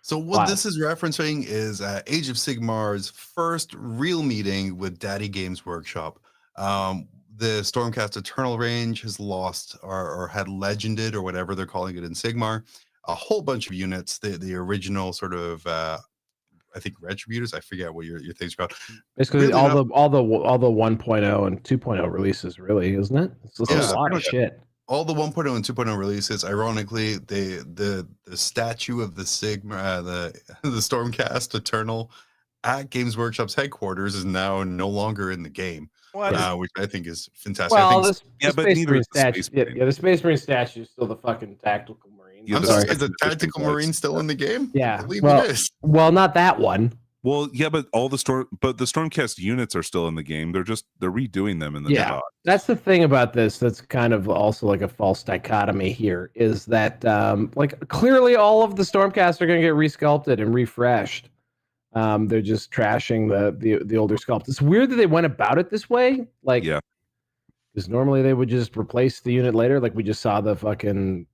So what Wow. this is referencing is Age of Sigmar's first real meeting with Daddy Games Workshop. The Stormcast Eternal range has lost or had legended, or whatever they're calling it in Sigmar, a whole bunch of units. The original sort of I think Retributors. I forget what your thing's called. Basically, Really all enough- the 1.0 and 2.0 releases, really, isn't it? It's a Yeah, lot pretty of much. shit. All the 1.0 and 2.0 releases, ironically, the statue of the Sigma, the Stormcast Eternal at Games Workshop's headquarters is now no longer in the game, what? which I think is fantastic. Well, I think Yeah, but Space neither Marine is the statue. Space Marine. Yeah, the Space Marine statue is still the fucking tactical marine. Yeah, I'm the sorry, second is the edition Tactical guys. Marine still in the game? Yeah, I believe well- it is. Well, not that one. Well, yeah, but the Stormcast units are still in the game. They're redoing them in the Yeah. dock. That's the thing about this. That's kind of also like a false dichotomy here. Is that like clearly all of the Stormcasts are going to get resculpted and refreshed. They're just trashing the older sculpt. It's weird that they went about it this way. Like, Yeah. because normally they would just replace the unit later. Like we just saw the fucking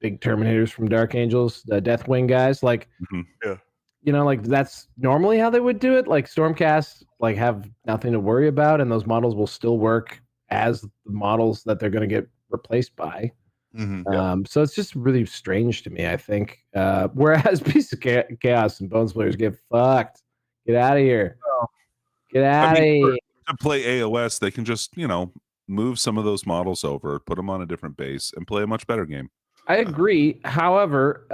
big Terminators from Dark Angels, the Deathwing guys. Like, Mhm. Yeah. like that's normally how they would do it. Like Stormcast, like have nothing to worry about, and those models will still work as the models that they're going to get replaced by. Mhm. So it's just really strange to me, I think. Whereas Beasts of Chaos and Bone Splitters get fucked. Get out of here. Get out of here. To play AOS, they can just, move some of those models over, put them on a different base, and play a much better game. I agree. However,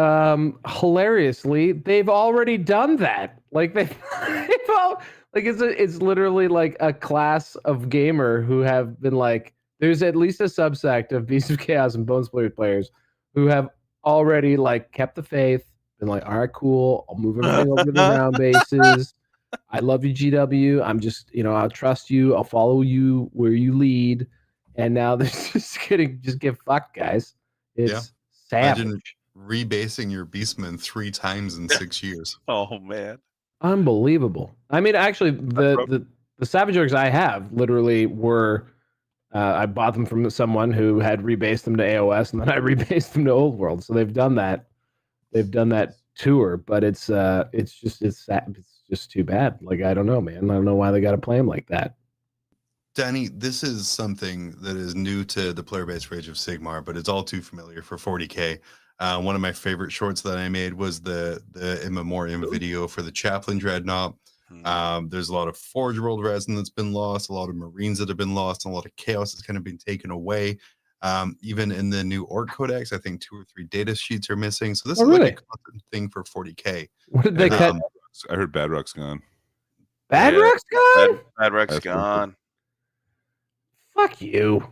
hilariously, they've already done that. Like it's literally like a class of gamer who have been like, there's at least a subsect of Beasts of Chaos and Bone Splitter players who have already like kept the faith, been like, all right, cool, I'll move everything over to the round bases. I love you, GW. I'm just, I'll trust you. I'll follow you where you lead. And now they're just get fucked, guys. It's savage. Imagine rebasing your Beastman 3 times in 6 years. Oh man. Unbelievable. I mean, actually, the Savage Orcs I have literally were. I bought them from someone who had rebased them to AOS, and then I rebased them to Old World. So they've done that. They've done that tour, but it's just too bad. Like, I don't know, man. I don't know why they got to play them like that. Danny, this is something that is new to the player base for Age of Sigmar, but it's all too familiar for 40k. One of my favorite shorts that I made was the in memoriam video for the Chaplain Dreadnought. There's a lot of Forge World resin that's been lost, a lot of Marines that have been lost, and a lot of chaos that's kind of been taken away. Even in the new Orc Codex, I think 2 or 3 data sheets are missing. So this is really? like a constant thing for 40k. What did they cut? I heard Bad Rock's gone. Bad Rock's gone? Bad Rock's gone. Fuck you.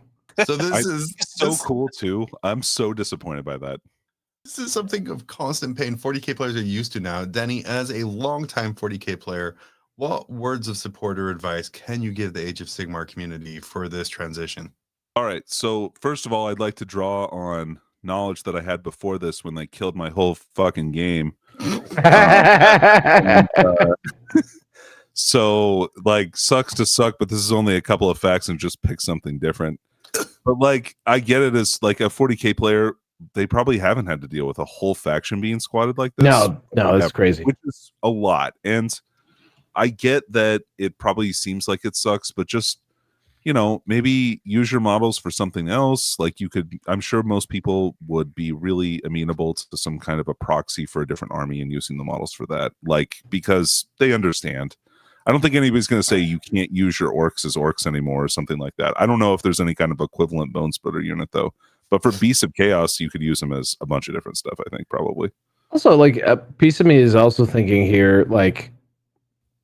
So this is so cool too. I'm so disappointed by that. This is something of constant pain 40k players are used to now. Danny, as a longtime 40k player, what words of support or advice can you give the Age of Sigmar community for this transition? All right. So first of all, I'd like to draw on knowledge that I had before this when they killed my whole fucking game. So like, sucks to suck, but this is only a couple of facts and just pick something different. But like, I get it as like a 40k player. They probably haven't had to deal with a whole faction being squatted like this. No, it's crazy. Which is a lot. And I get that it probably seems like it sucks, but just, maybe use your models for something else. Like I'm sure most people would be really amenable to some kind of a proxy for a different army and using the models for that. Like, because they understand. I don't think anybody's going to say you can't use your orcs as orcs anymore or something like that. I don't know if there's any kind of equivalent bone splitter unit though. But for Beasts of Chaos, you could use them as a bunch of different stuff, I think, probably. Also, like, a piece of me is also thinking here, like,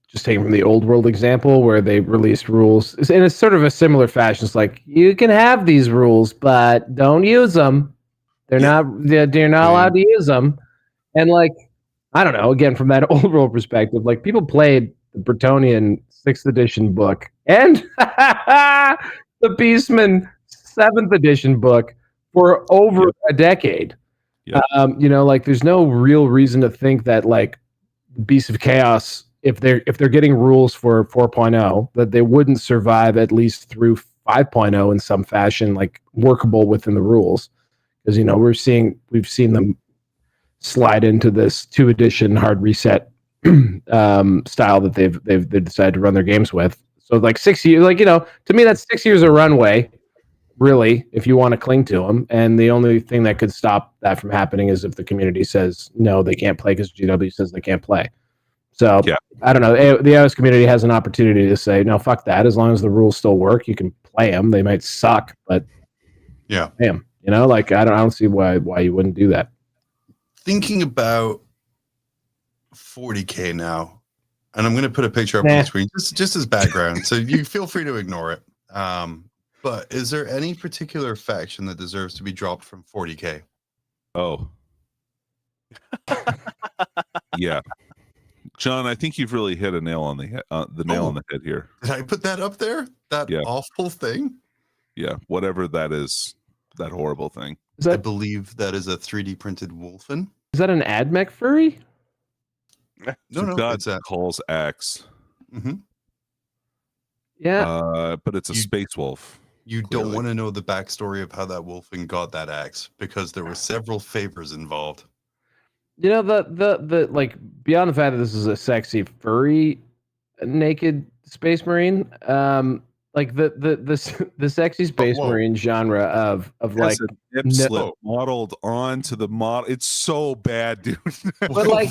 just taking from the Old World example where they released rules in a sort of a similar fashion. It's like, you can have these rules, but don't use them. You're not allowed to use them. And, like, I don't know, again, from that Old World perspective, like, people played the Bretonian 6th edition book and the Beastman 7th edition book for over a decade. Like, there's no real reason to think that, like, Beasts of Chaos, if they're getting rules for 4.0, that they wouldn't survive at least through 5.0 in some fashion, like workable within the rules. Because we've seen them slide into this 2 edition hard reset style that they've decided to run their games with. So like 6 years, like, to me that's 6 years of runway, really, if you want to cling to them. And the only thing that could stop that from happening is if the community says no, they can't play because GW says they can't play. So I don't know. The AOS community has an opportunity to say, no, fuck that. As long as the rules still work, you can play them. They might suck, but play them. Like, I don't see why you wouldn't do that. Thinking about 40k now, and I'm going to put a picture up on the screen just as background, so you feel free to ignore it. But is there any particular faction that deserves to be dropped from 40k? Oh, yeah. John, I think you've really hit a nail on the head, on the head here. Did I put that up there? That awful thing? Yeah, whatever that is, that horrible thing. I believe that is a 3D printed Wolfen. Is that an AdMech furry? No, God calls axe. Mm-hmm. Yeah, but it's a space wolf. You clearly don't want to know the backstory of how that Wolfen got that axe, because there were several favors involved. The like, beyond the fact that this is a sexy furry naked space marine, like the sexy space marine genre of like nip slip modeled onto the model. It's so bad, dude. but like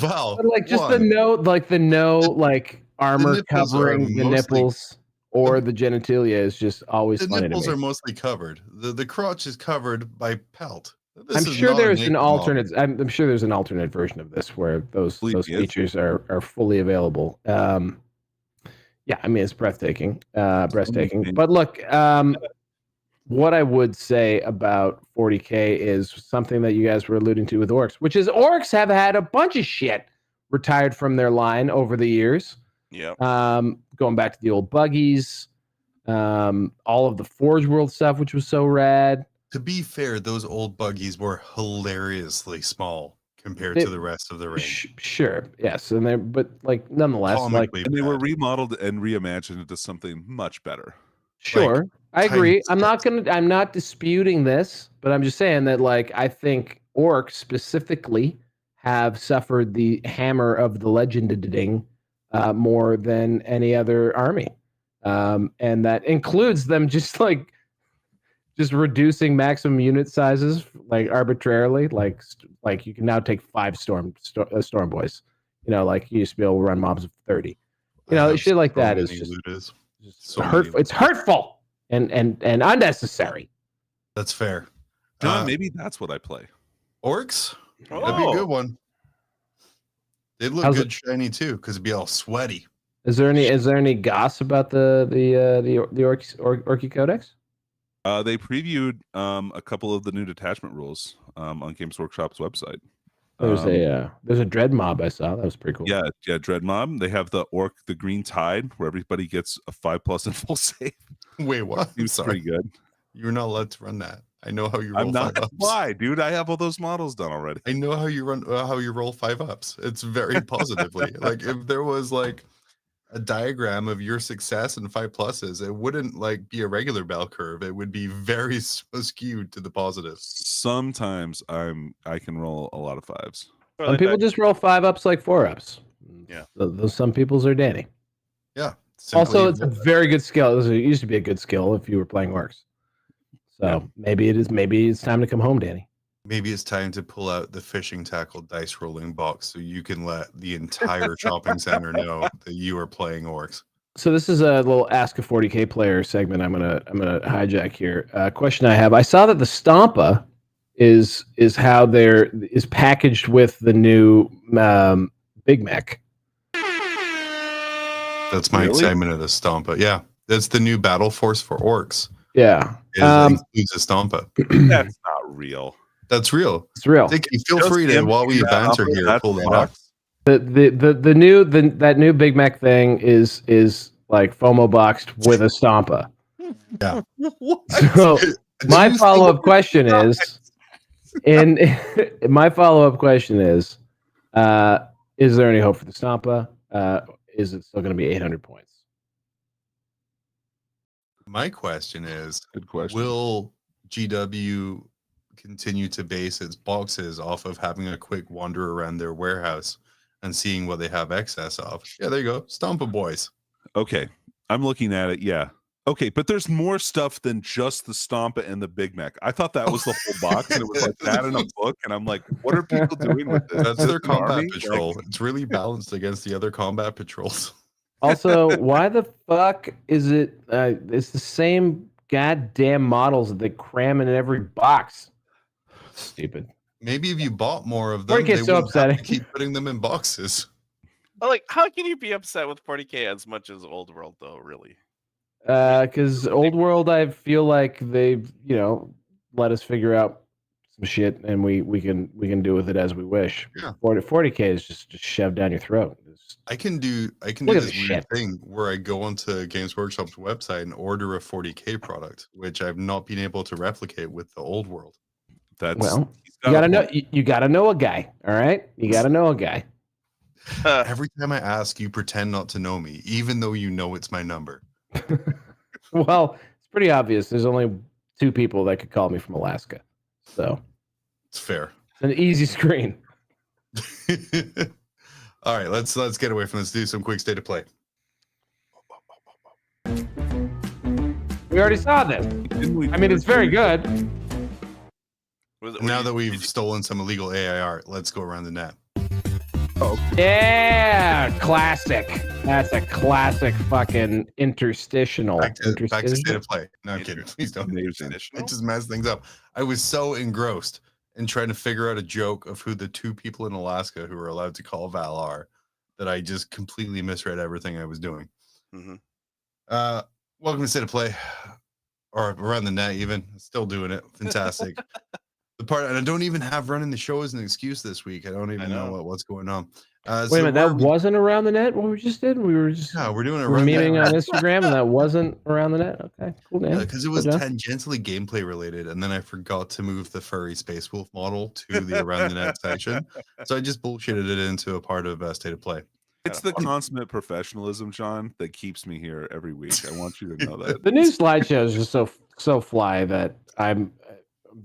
just the armor covering the nipples or the genitalia is just always funny to me. The nipples are mostly covered. The crotch is covered by pelt. I'm sure there's an alternate. I'm sure there's an alternate version of this where those features are fully available. Yeah, I mean, it's breathtaking. But look, what I would say about 40k is something that you guys were alluding to with orcs, which is orcs have had a bunch of shit retired from their line over the years. Yeah. Going back to the old buggies, all of the Forge World stuff, which was so rad. To be fair, those old buggies were hilariously small compared They- to the rest of the range. Sure, yes, and they but like nonetheless, like Comically And they were bad. remodeled and reimagined into something much better. sure, I tiny agree. I'm scales. not disputing this, but I'm just saying that like I think orcs specifically have suffered the hammer of the legending more than any other army, and that includes them just reducing maximum unit sizes like arbitrarily. Like you can now take 5 storm boys. Like you used to be able to run mobs of 30. I have Shit like so that is many just Ludas. Just So many hurtful. It's hurtful and unnecessary. That's fair. John, maybe that's what I play. Orcs? That'd be a good one. They'd look How's good shiny too, because it'd be all sweaty. Is there any goss about the Orky Codex? They previewed a couple of the new detachment rules on Games Workshop's website. There's a dread mob I saw. That was pretty cool. Yeah, Dread Mob. They have the Green Tide, where everybody gets a 5+ in full save. Wait, what? I'm Seems pretty sorry. good. You're not allowed to run that. I know how you roll I'm not. 5-ups. Why, dude? I have all those models done already. I know how you run how you roll 5-ups. It's very positively. Like if there was like a diagram of your success in 5+s, it wouldn't like be a regular bell curve. It would be very skewed to the positives. Sometimes I can roll a lot of 5s. Some people just roll 5-ups like 4-ups. Yeah. Those some people's are Danny. Yeah. Also, it's a very good skill. It used to be a good skill if you were playing orcs. So maybe it's time to come home, Danny. Maybe it's time to pull out the fishing tackle dice rolling box so you can let the entire shopping center know that you are playing orcs. So this is a little Ask a 40K player segment. I'm gonna hijack here. Question I have: I saw that the Stompa is how is packaged with the new Big Mac. That's my Really? excitement of the Stompa. Yeah, that's the new battle force for orcs. Yeah, Includes a Stompa. That's not real. That's real. it's real. Dickie, feel free to, while we banter here, pull that up. The new Big Mac thing is like FOMO boxed with a Stompa. Yeah. So my follow-up question is, is there any hope for the Stompa? Is it still going to be 800 points? My question is, Good question. will GW continue to base its boxes off of having a quick wander around their warehouse and seeing what they have excess of? Yeah, there you go. Stompa boys. Okay, I'm looking at it. Yeah. Okay, but there's more stuff than just the Stompa and the Big Mac. I thought that was the whole box, and it was like that in a book. And I'm like, what are people doing with this? That's Is their this an combat army? patrol. Like, It's really balanced against the other combat patrols. Also, why the fuck is it? It's the same goddamn models that they cram in every box. Stupid. Maybe if you bought more of them, Or it gets they so wouldn't have to upsetting. keep putting them in boxes. Well, like, how can you be upset with 40K as much as Old World, though? Really? Because Old World, I feel like they've let us figure out some shit, and we can do with it as we wish. Yeah. 40K is just shoved down your throat. I can do Look at this this weird shit. thing where I go onto Games Workshop's website and order a 40K product, which I've not been able to replicate with the old world. that's Well, he's you got a gotta know. point. You gotta know a guy. All right, you gotta know a guy. Every time I ask, you pretend not to know me, even though you know it's my number. Well, it's pretty obvious. There's only 2 people that could call me from Alaska, so It's fair. it's an easy screen. All right, let's get away from this. Do some quick state of play. We already saw this. Didn't we I mean, do it's very it? good. Now that we've stolen some illegal AI art, let's go around the net. Yeah, classic. That's a classic fucking interstitial. Back to state of play. No, I'm kidding. Please don't. Amazing. It just messed things up. I was so engrossed in trying to figure out a joke of who the 2 people in Alaska who are allowed to call Val are that I just completely misread everything I was doing. Mhm. Welcome to State of Play, or around the net even. Still doing it. Fantastic. The part, and I don't even have running the show as an excuse this week. I don't even know what's going on. Wait a minute, that wasn't around the net. What we just did? We were just we're doing a memeing on Instagram, and that wasn't around the net. Okay, cool, man. Because it was tangentially gameplay related, and then I forgot to move the furry Space Wolf model to the around the net section, so I just bullshitted it into a part of State of Play. It's the consummate professionalism, John, that keeps me here every week. I want you to know that. The new slideshow is just so fly that I'm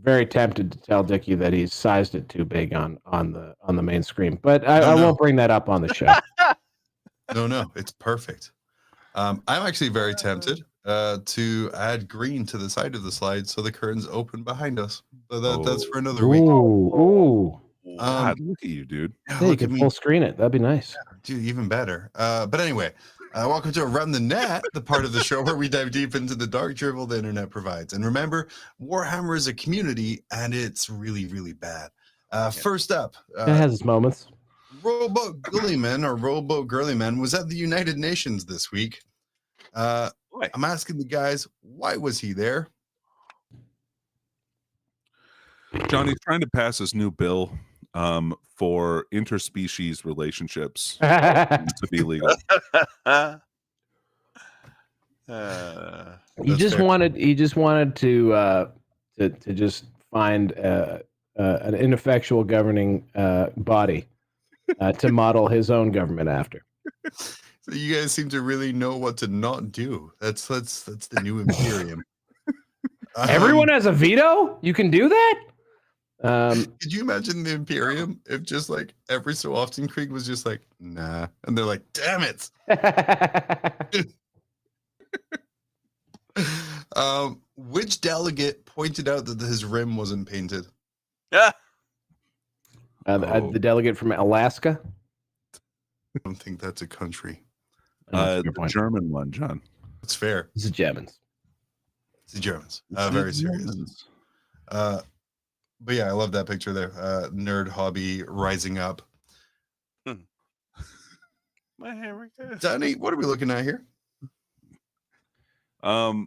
very tempted to tell Dickie that he's sized it too big on the main screen, but I won't bring that up on the show. No, it's perfect. I'm actually very tempted to add green to the side of the slide so the curtains open behind us. So that's for another week. Ooh. God, look at you, dude. Yeah, you can full screen it. That'd be nice. Yeah, dude, even better. But anyway, welcome to Around the Net, the part of the show where we dive deep into the dark drivel the internet provides. And remember, Warhammer is a community, and it's really, really bad. First up, it has its moments. Rowboat Girlyman was at the United Nations this week. I'm asking the guys, why was he there? Johnny's trying to pass this new bill for interspecies relationships to be legal. He just wanted to just find an ineffectual governing body to model his own government after. So you guys seem to really know what to not do. That's the new Imperium. Everyone has a veto? You can do that? Could you imagine the Imperium if just like every so often Krieg was just like, nah, and they're like, damn it. Which delegate pointed out that his rim wasn't painted? Yeah. The delegate from Alaska? I don't think that's a country. The German one, John. It's fair. It's the Germans. It's the Germans. Very serious. But yeah, I love that picture there. Nerd hobby rising up. My hammer. Danny, what are we looking at here? Cut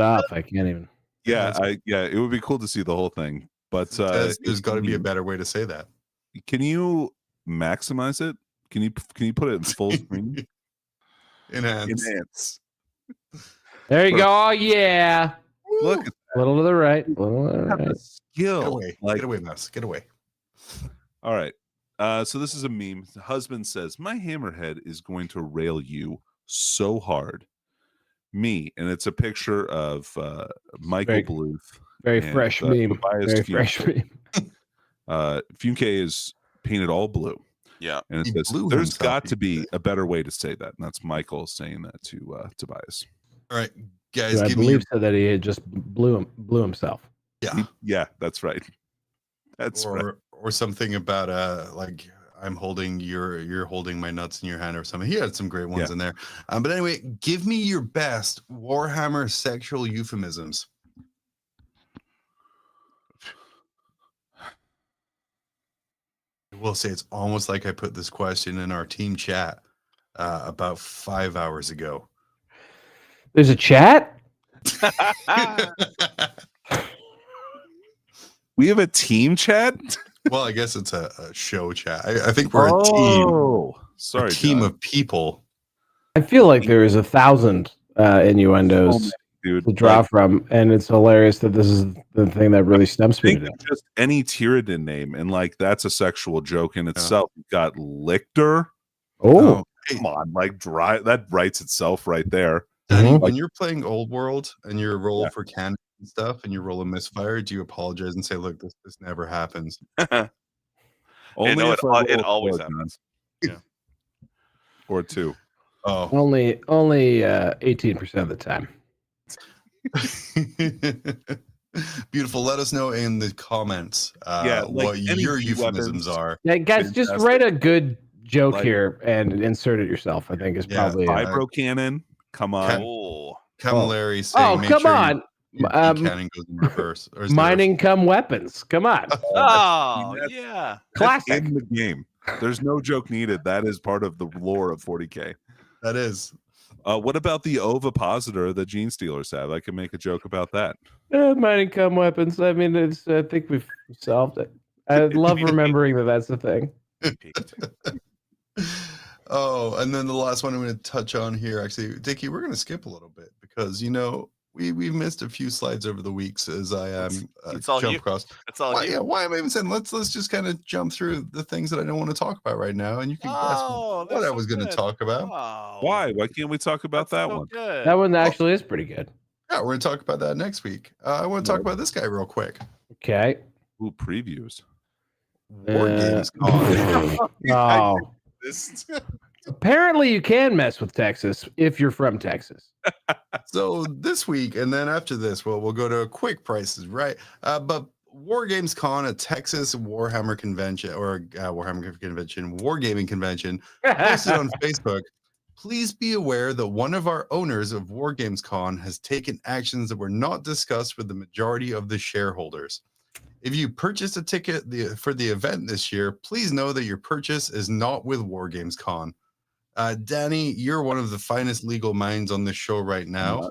off. I can't even. Yeah, it would be cool to see the whole thing, but there's got to be a better way to say that. Can you maximize it? Can you put it in full screen? Enhance. There you go. Oh, yeah. Look, a little to the right. Skill. Get away, mouse. Get away. All right. So this is a meme. The husband says, "My hammerhead is going to rail you so hard." Me, and it's a picture of Michael Bluth. Very fresh meme. Very fresh meme. Funke is painted all blue. Yeah, and it says, "There's got to be a better way to say that." And that's Michael saying that to Tobias. All right, guys. I believe so that he had just blew himself. Yeah, that's right. That's right. Or something about like I'm holding you're holding my nuts in your hand or something. He had some great ones in there. But anyway, give me your best Warhammer sexual euphemisms. I will say it's almost like I put this question in our team chat about 5 hours ago. There's a chat? We have a team chat? Well, I guess it's a show chat. I think we're a team. Sorry, a team of people. I feel like there is 1,000 innuendos to draw from, and it's hilarious that this is the thing that really stumps me. Just any Tyranids name, and like that's a sexual joke in itself. You got Lictor. Oh, come on, like dry. That writes itself right there. Danny, when you're playing Old World and you're rolling for cannon and stuff, and you roll a misfire, do you apologize and say, "Look, this never happens"? Only it always happens. Yeah, or two. Oh, only 18% of the time. Beautiful. Let us know in the comments what your euphemisms are. Yeah, guys, just write a good joke here and insert it yourself. I think is probably vibro cannon. Come on, Camilleri saying, come on. Cannon goes in reverse. Mining come weapons. Come on. Oh, yeah. Classic. In the game. There's no joke needed. That is part of the lore of 40K. That is. What about the ovipositor that gene stealers have? I can make a joke about that. Mining come weapons. I mean, I think we've solved it. I love remembering that that's the thing. Oh, and then the last one I'm going to touch on here, actually, Dickie, we're going to skip a little bit because, we've missed a few slides over the weeks as I It's all jump you. across. It's all Why, you. yeah, why am I even saying let's just kind of jump through the things that I don't want to talk about right now, and you can guess what I was going to talk about. Wow. Why? Why can't we talk about that one? Good. That one actually is pretty good. Yeah, we're going to talk about that next week. I want to talk about this guy real quick. Okay. Ooh, previews. War Games Con. Oh. This Apparently, you can mess with Texas if you're from Texas. So this week, and then after this, we'll go to quick prices, right? But War Games Con, a Texas Warhammer convention or Warhammer convention, wargaming convention, posted on Facebook. Please be aware that one of our owners of War Games Con has taken actions that were not discussed with the majority of the shareholders. If you purchased a ticket for the event this year, please know that your purchase is not with War Games Con. Danny, you're one of the finest legal minds on this show right now.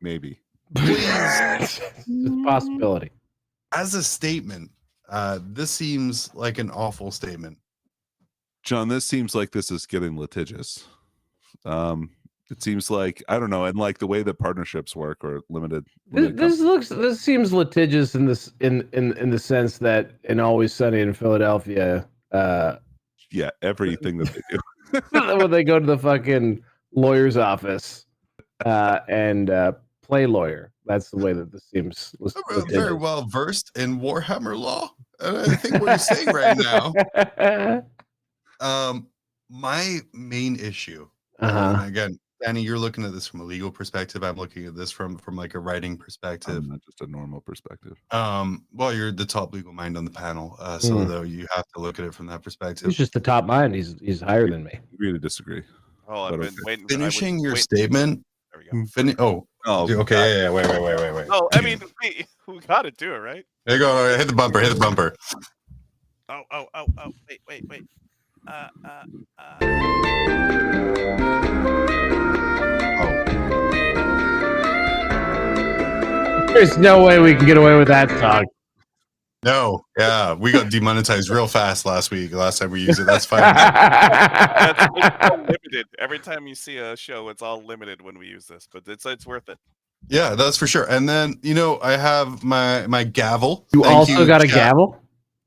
Maybe. Please, It's a possibility. as a statement, this seems like an awful statement. John, this seems like this is getting litigious. It seems like, I don't know, and like the way that partnerships work or limited This seems litigious in the sense that in Always Sunny in Philadelphia, yeah, everything that they do. when they go to the fucking lawyer's office and play lawyer. That's the way that this seems. I'm very well versed in Warhammer law, and I think what you're saying right now. My main issue, and again, Danny, you're looking at this from a legal perspective. I'm looking at this from like a writing perspective. Not just a normal perspective. Well, you're the top legal mind on the panel, so though you have to look at it from that perspective. He's just the top mind. He's higher than me. Agree to disagree. Oh, I've been waiting. Finishing your statement. There we go. Okay. Yeah. Wait. Oh, I mean, we got to do it, right? There you go. Hit the bumper. Oh. Wait. There's no way we can get away with that song. No, yeah, we got demonetized real fast last time we used it. That's fine. It's all limited. Every time you see a show, it's all limited when we use this, but it's worth it. Yeah, that's for sure. And then I have my gavel. You Thank also got a gavel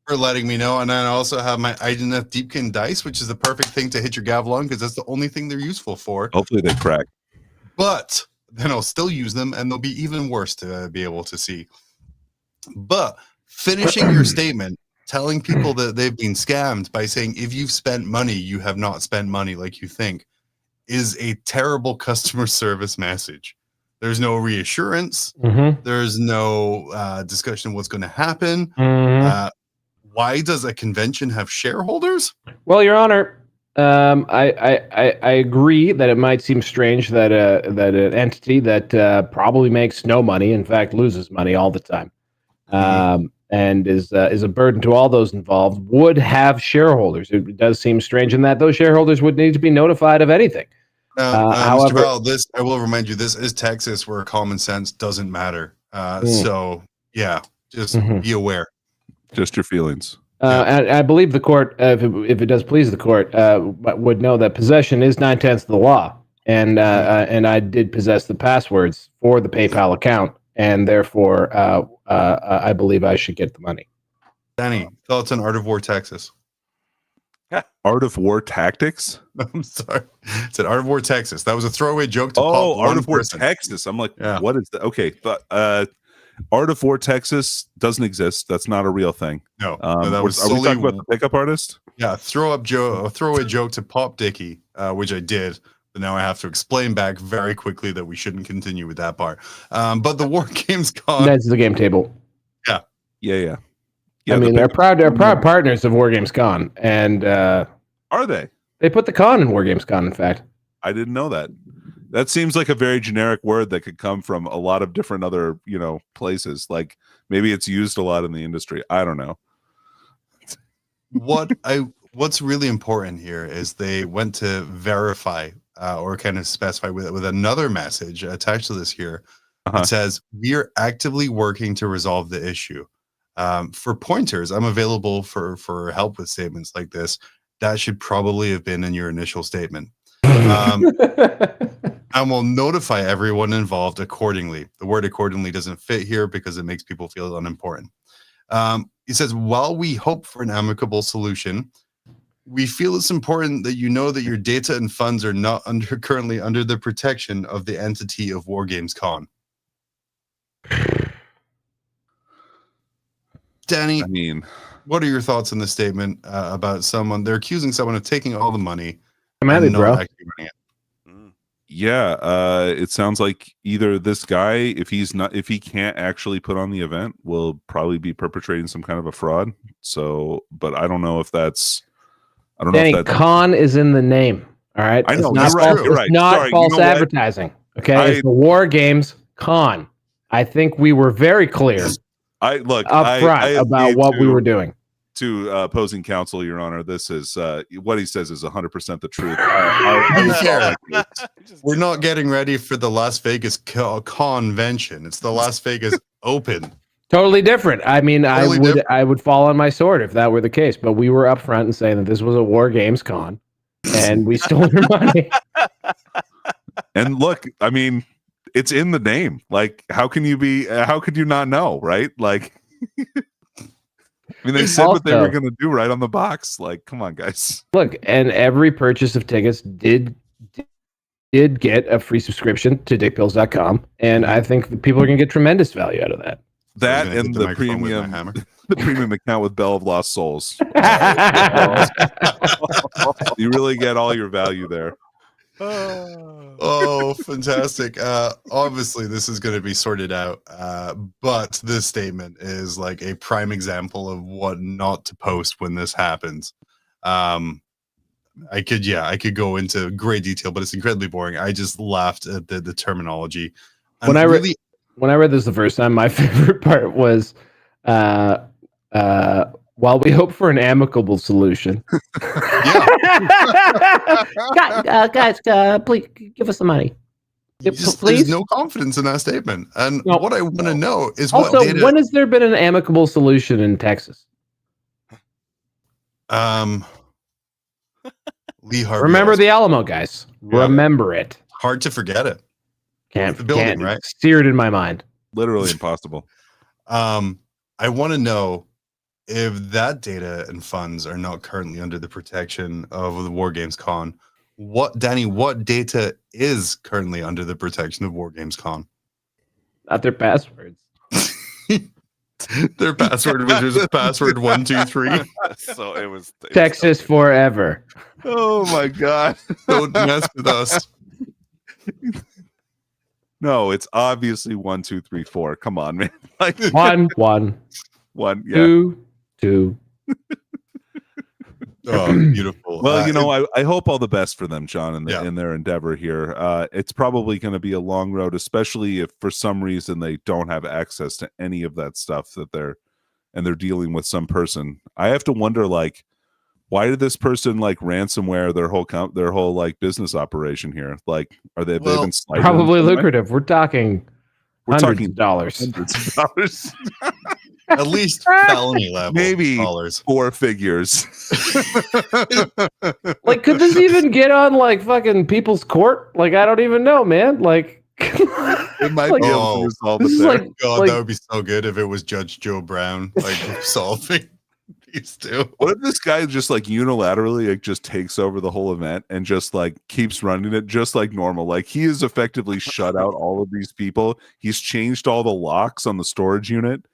for letting me know, and then I also have my Ideneth Deepkin dice, which is the perfect thing to hit your gavel on because that's the only thing they're useful for. Hopefully they crack. But then I'll still use them, and they'll be even worse to be able to see. But finishing your statement, telling people that they've been scammed by saying if you've spent money, you have not spent money like you think, is a terrible customer service message. There's no reassurance. Mm-hmm. There's no discussion of what's going to happen. Mm-hmm. Why does a convention have shareholders? Well, Your Honor, I agree that it might seem strange that that an entity that probably makes no money, in fact, loses money all the time, and is a burden to all those involved, would have shareholders. It does seem strange in that those shareholders would need to be notified of anything. Mr. However, Bell, I will remind you, this is Texas where common sense doesn't matter. So, yeah, just be aware. Just your feelings. I believe the court, if it does please the court, would know that possession is 9/10 of the law, and I did possess the passwords for the PayPal account, and therefore I believe I should get the money. Danny, thoughts on Art of War Texas? Art of War Tactics? I'm sorry. It said Art of War Texas. That was a throwaway joke to pop Art one of War person. Texas. I'm like, what is that? Okay, but Art of War Texas doesn't exist. That's not a real thing. No, are that we was talking about the pickup artist? Yeah, a throwaway joke to pop Dickie, which I did. But now I have to explain back very quickly that we shouldn't continue with that part. But the War Games Con. That's the game table. Yeah. I mean, they're proud partners of War Games Con, and are they? They put the con in War Games Con. In fact, I didn't know that. That seems like a very generic word that could come from a lot of different other, places. Like maybe it's used a lot in the industry. I don't know. What's really important here is they went to verify or kind of specify with another message attached to this here. Uh-huh. It says, we are actively working to resolve the issue. For pointers, I'm available for help with statements like this. That should probably have been in your initial statement. And will notify everyone involved accordingly. The word accordingly doesn't fit here because it makes people feel unimportant. He says, while we hope for an amicable solution, we feel it's important that you know that your data and funds are not currently under the protection of the entity of Wargames Con. Danny, I mean, what are your thoughts on this statement about someone? They're accusing someone of taking all the money Come at me, and not bro. actually running it. yeah, it sounds like either this guy, if he can't actually put on the event, will probably be perpetrating some kind of a fraud. So, but I don't know if that's, I don't Danny, know if that's con is in the name. All right. I know, It's not you're right, false, you're it's right. not Sorry, you false know what? advertising. Okay. It's the War Games Con. I think we were very clear up front about what we were doing. To opposing counsel, Your Honor, this is what he says is 100% the truth. We're not getting ready for the Las Vegas convention. It's the Las Vegas Open. Totally different. I mean, Totally different. I would fall on my sword if that were the case. But we were upfront and saying that this was a War Games Con, and we stole your money. And look, I mean, it's in the name. Like, how could you not know, right? Like, I mean, they said what they were going to do right on the box. Like, come on, guys. Look, and every purchase of tickets did get a free subscription to dickpills.com, and I think the people are going to get tremendous value out of that. That and the premium account with Bell of Lost Souls. You really get all your value there. Oh, fantastic. Obviously, this is going to be sorted out, but this statement is like a prime example of what not to post when this happens. I could go into great detail, but it's incredibly boring. I just laughed at the terminology. When I read this the first time, my favorite part was while we hope for an amicable solution. Guys, please give us the money. Please. There's no confidence in that statement. And what I want to know is also, what data... when has there been an amicable solution in Texas? Lee Harvey. Remember the Alamo, guys. Yeah. Remember it. Hard to forget it. Can't right? Seared in my mind. Literally impossible. I want to know if that data and funds are not currently under the protection of the War Games Con. What data is currently under the protection of War Games Con? Not their passwords. Their password was just password 123. So it was Texas forever. Oh my God! Don't mess with us. No, it's obviously 1, 2, 3, 4. Come on, man. Like 1, 2. 2. Oh, beautiful. Well, I hope all the best for them, John, in their endeavor here. It's probably going to be a long road, especially if for some reason they don't have access to any of that stuff they're dealing with some person. I have to wonder, like, why did this person like ransomware their whole like business operation here? Like, they've been slighted? Probably lucrative. We're talking hundreds of dollars. At least felony level. Maybe dollars. 4 figures. Like, could this even get on like fucking people's court? Like, I don't even know, man. Like, it might be able to resolve it there. God, that would be so good if it was Judge Joe Brown like solving these two. What if this guy just like unilaterally like just takes over the whole event and just like keeps running it just like normal? Like, he has effectively shut out all of these people. He's changed all the locks on the storage unit.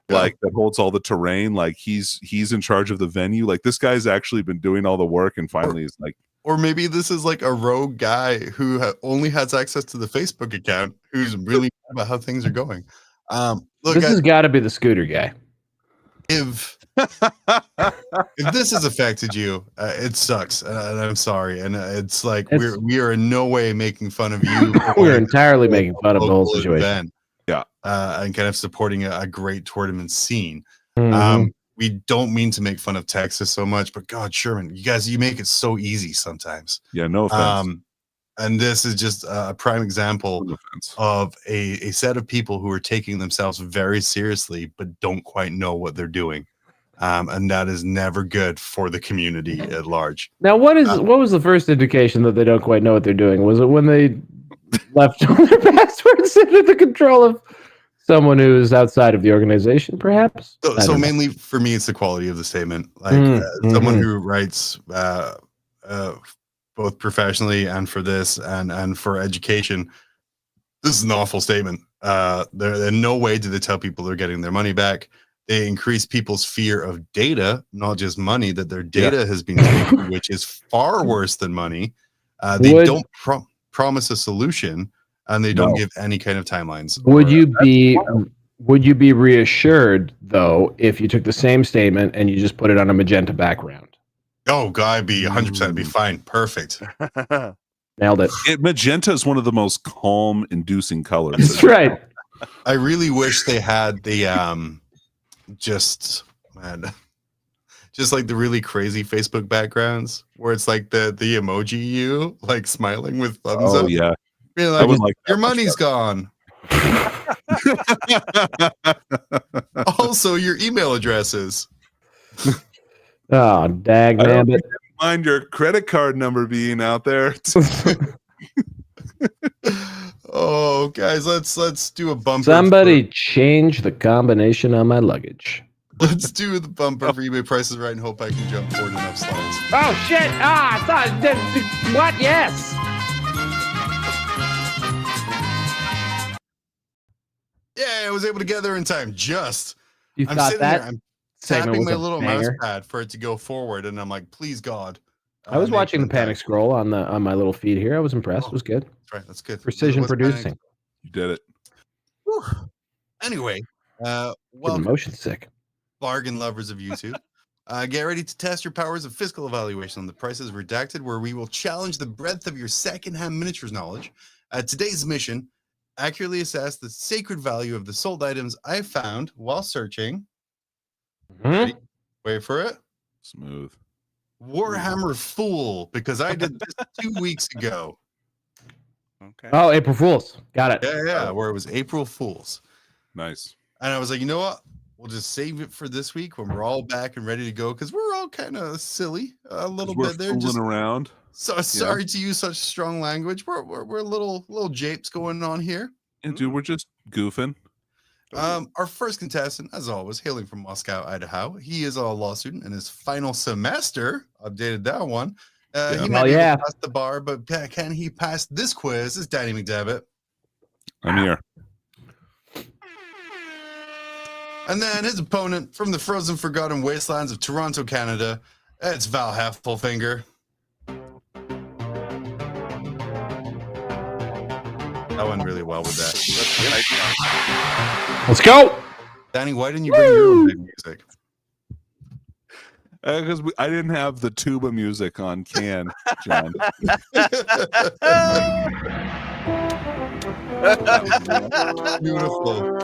Like, that holds all the terrain. Like, he's in charge of the venue. Like, this guy's actually been doing all the work, and finally is like, or maybe this is like a rogue guy who only has access to the Facebook account, who's really about how things are going. Look, this has got to be the scooter guy. If this has affected you, it sucks, and I'm sorry. And it's like we are in no way making fun of you. We're entirely making fun of the whole situation. Event. Yeah, and kind of supporting a great tournament scene. Mm-hmm. We don't mean to make fun of Texas so much, but God, Sherman, you make it so easy sometimes. Yeah, no offense. And this is just a prime example No offense. of a set of people who are taking themselves very seriously, but don't quite know what they're doing. And that is never good for the community at large. Now, what was the first indication that they don't quite know what they're doing? Was it when they left all their passwords under the control of someone who is outside of the organization, perhaps? So mainly for me, it's the quality of the statement. Like someone who writes both professionally and for this and for education, this is an awful statement. There in no way do they tell people they're getting their money back. They increase people's fear of data, not just money, that their data has been taken, which is far worse than money. They don't promise a solution, and they don't give any kind of timelines. Would you be reassured, though, if you took the same statement and you just put it on a magenta background? Oh, God, I'd be 100% be fine. Perfect. Nailed it. Magenta is one of the most calm-inducing colors. That's right. I really wish they had the just like the really crazy Facebook backgrounds where it's like the emoji you like smiling with thumbs up. Yeah. Being I would like your money's gone. Also, your email addresses. Oh, dag nabbit. Mind your credit card number being out there. Oh, guys, let's do a bumper. Somebody change the combination on my luggage. Let's do the bumper for eBay prices right and hope I can jump forward enough slides. Oh shit! I thought what? Yes. Yeah, I was able to get there in time. Just You I'm thought sitting that there, I'm segment tapping was my a little mouse banger? pad for it to go forward, and I'm like, please God. I was make watching the it in time. panic scroll on my little feed here. I was impressed. It was good. That's right. That's good. Precision What's producing. You did it. Whew. Anyway, Getting welcome, motion sick. bargain lovers of YouTube. Get ready to test your powers of fiscal evaluation on the Prices Redacted, where we will challenge the breadth of your secondhand miniatures knowledge. Today's mission: accurately assess the sacred value of the sold items I found while searching. Ready? Wait for it. Smooth. Warhammer Fool, because I did this 2 weeks ago. Okay. Oh, April Fools. Got it. Yeah, where it was April Fools. Nice. And I was like, you know what? We'll just save it for this week when we're all back and ready to go, because we're all kind of silly a little We're bit there. fooling Just around. so sorry to use such strong language. We're little japes going on here. And dude, we're just goofing. Our first contestant, as always, hailing from Moscow, Idaho. He is a law student in his final semester. Updated that one. He might be able to pass the bar, but can he pass this quiz? It's Danny McDevitt. I'm here. And then his opponent from the frozen, forgotten wastelands of Toronto, Canada. It's Val Heffelfinger. That went really well with that. Let's go. Danny, why didn't you bring your own big music? Because I didn't have the tuba music on can, John. Beautiful.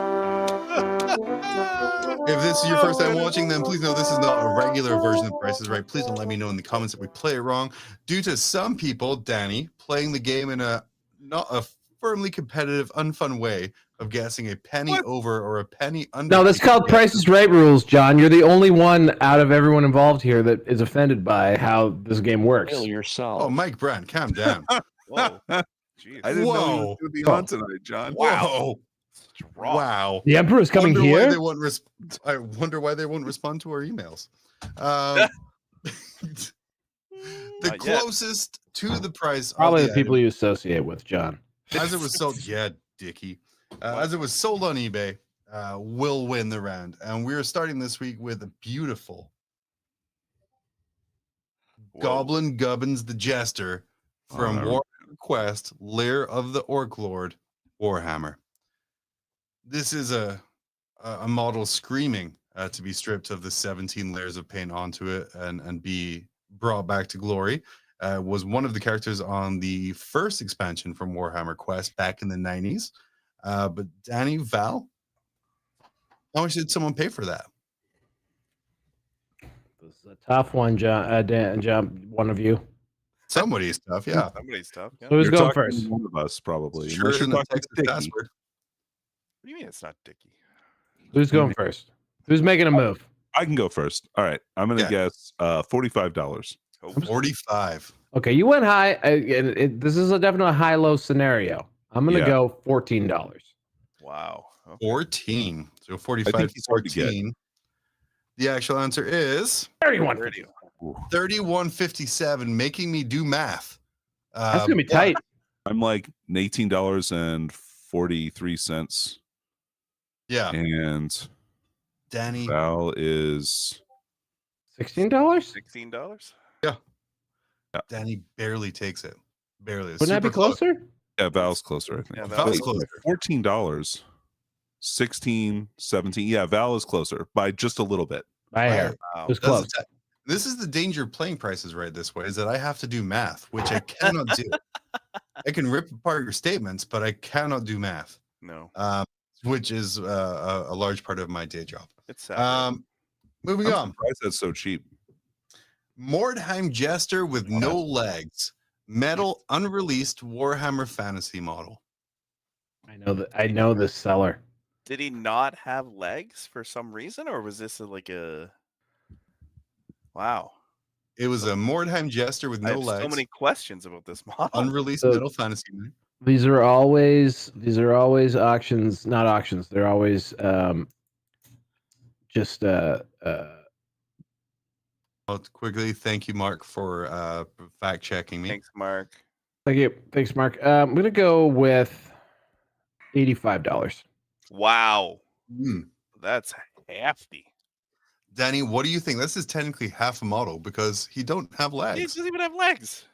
If this is your first time watching, then please know this is not a regular version of Price is Right. Please don't let me know in the comments if we play it wrong. Due to some people, Danny, playing the game in a not a firmly competitive, unfun way of guessing a penny over or a penny under. No, that's called Price is Right rules, John. You're the only one out of everyone involved here that is offended by how this game works. Kill yourself. Oh, Mike Brand, calm down. Whoa. Jeez. I didn't know you were Whoa. going to be on tonight, John. Whoa. Wrong. Wow. The Emperor's coming Wonder why here. they won't I wonder why they won't respond to our emails. The Not yet. closest to the price Probably of the people you associate with, John. as it was sold. Yeah, Dickie. As it was sold on eBay, will win the round. And we're starting this week with a beautiful Goblin Gubbins the Jester from Warhammer Quest, Lair of the Orc Lord, Warhammer. This is a model screaming to be stripped of the 17 layers of paint onto it and be brought back to glory. Was one of the characters on the first expansion from Warhammer Quest back in the 90s. But Danny, Val, how much did someone pay for that? This is a tough one, John. John, one of you. Somebody's stuff, yeah. Somebody's tough. Yeah. So who's You're going talking first? to one of us, probably. Sure Unless you're isn't a talking Texas to Dickie. password. What do you mean it's not Dickie? Who's going first? Who's making a move? I can go first. All right. I'm going to Yeah. guess $45. Oh, 45. Okay, you went high. This is a definitely a high-low scenario. I'm gonna Yeah. go $14. wow. Okay. 14. So I 45 think to he's hard to get. 14. The actual answer is 31. 30. 31.57, making me do math. That's gonna be but tight. I'm like $18.43. Yeah, And Danny. Val is $16? $16. Danny barely takes it. Barely. It's Wouldn't that be super close. closer? Val's closer, I think. Yeah, Val's Val's closer. $14. 16, 17. Yeah, Val is closer by just a little bit. By a hair. Wow. It was That's close. this is the danger of playing prices right this way, is that I have to do math, which I cannot do. I can rip apart your statements, but I cannot do math, No, which is a large part of my day job. it's sad. Moving I'm on. surprised that's so cheap. Mordheim Jester with no legs. Metal unreleased Warhammer fantasy model. I know this seller. Did he not have legs for some reason, or was this like a? Wow. It was a Mordheim Jester with I no have legs. so many questions about this model. Unreleased So- metal fantasy model. These are always auctions, not auctions. They're always just Quickly, thank you, Mark, for fact checking me. Thanks, Mark. thank you. Thanks, Mark. I'm gonna go with $85. Wow, Hmm. that's hefty. Danny, what do you think? This is technically half a model because he don't have He legs. doesn't even have legs.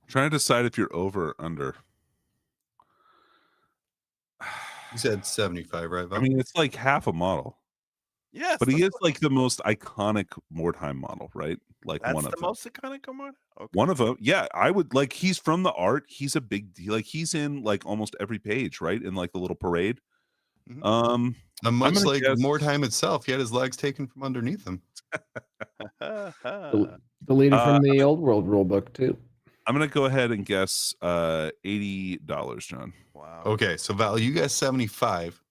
Trying to decide if you're over or under. You said 75, right? Val? I mean, it's like half a model, Yes, but he that's is like the most iconic Mordheim model, right? Like That's one of the them. most iconic one. Okay. One of them, yeah. I would like. He's from the art. He's a big deal. Like he's in like almost every page, right? In like the little parade. Mhm. Um, And much gonna like guess- Mordheim itself, he had his legs taken from underneath him. Deleted from the old world rule book too. I'm gonna go ahead and guess $80, John. Wow. Okay, so Val, you guys 75.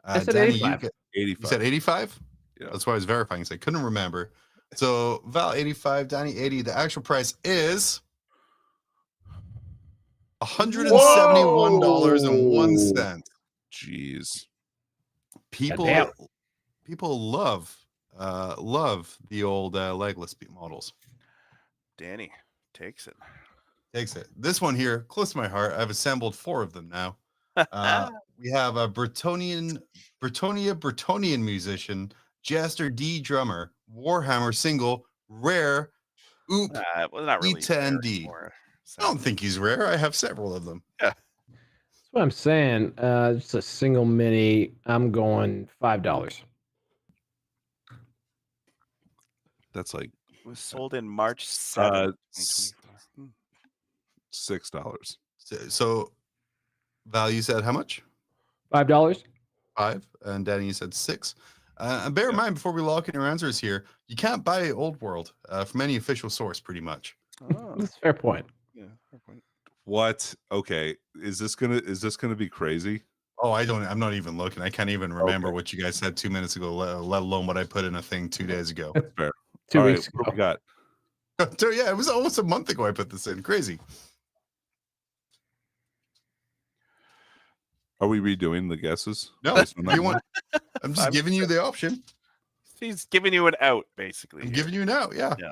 I said Danny, 85. You 85. said 85? Yeah. That's why I was verifying because I couldn't remember. So Val 85, Danny 80. The actual price is $171.01. Jeez. People Goddamn. people love the old legless models. Danny takes it. Takes it. This one here, close to my heart. I've assembled 4 of them now. We have a Bretonian musician, Jester D drummer, Warhammer single, rare, oop. Well, not really. E10D. rare, more I don't sad. think he's rare. I have several of them. That's what I'm saying. Just a single mini. I'm going $5. That's like It was sold in March 7th, 2024. $6. So Val, you said how much? $5. 5. And Danny, you said 6. And bear in mind, before we lock in your answers here, you can't buy Old World from any official source, pretty much. Oh, That's a fair point. yeah, fair point. What? Okay. Is this gonna be crazy? Oh, I'm not even looking. I can't even remember Okay. what you guys said 2 minutes ago, let alone what I put in a thing 2 days ago. That's fair. 2 All right, weeks what do ago. we got? So yeah, it was almost a month ago I put this in. Crazy. Are we redoing the guesses? No, Based on if that you one? want, I'm just giving you the option. He's giving you an out, basically. I'm here. giving you an out. Yeah. Yeah.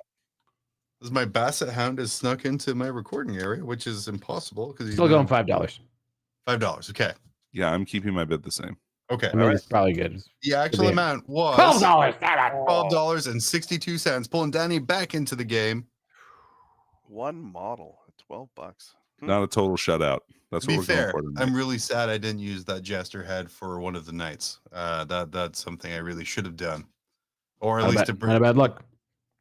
As my basset hound has snuck into my recording area, which is impossible because he's Still going been- $5. $5. Okay. Yeah, I'm keeping my bid the same. Okay. I mean, all right. it's probably good. The actual be- amount was $12. Damn it. $12.62. Pulling Danny back into the game. One model, $12. Not a total shutout. That's To what be we're fair, going for tonight. I'm really sad I didn't use that jester head for one of the nights. That's something I really should have done, or at least to Not a bring bad luck.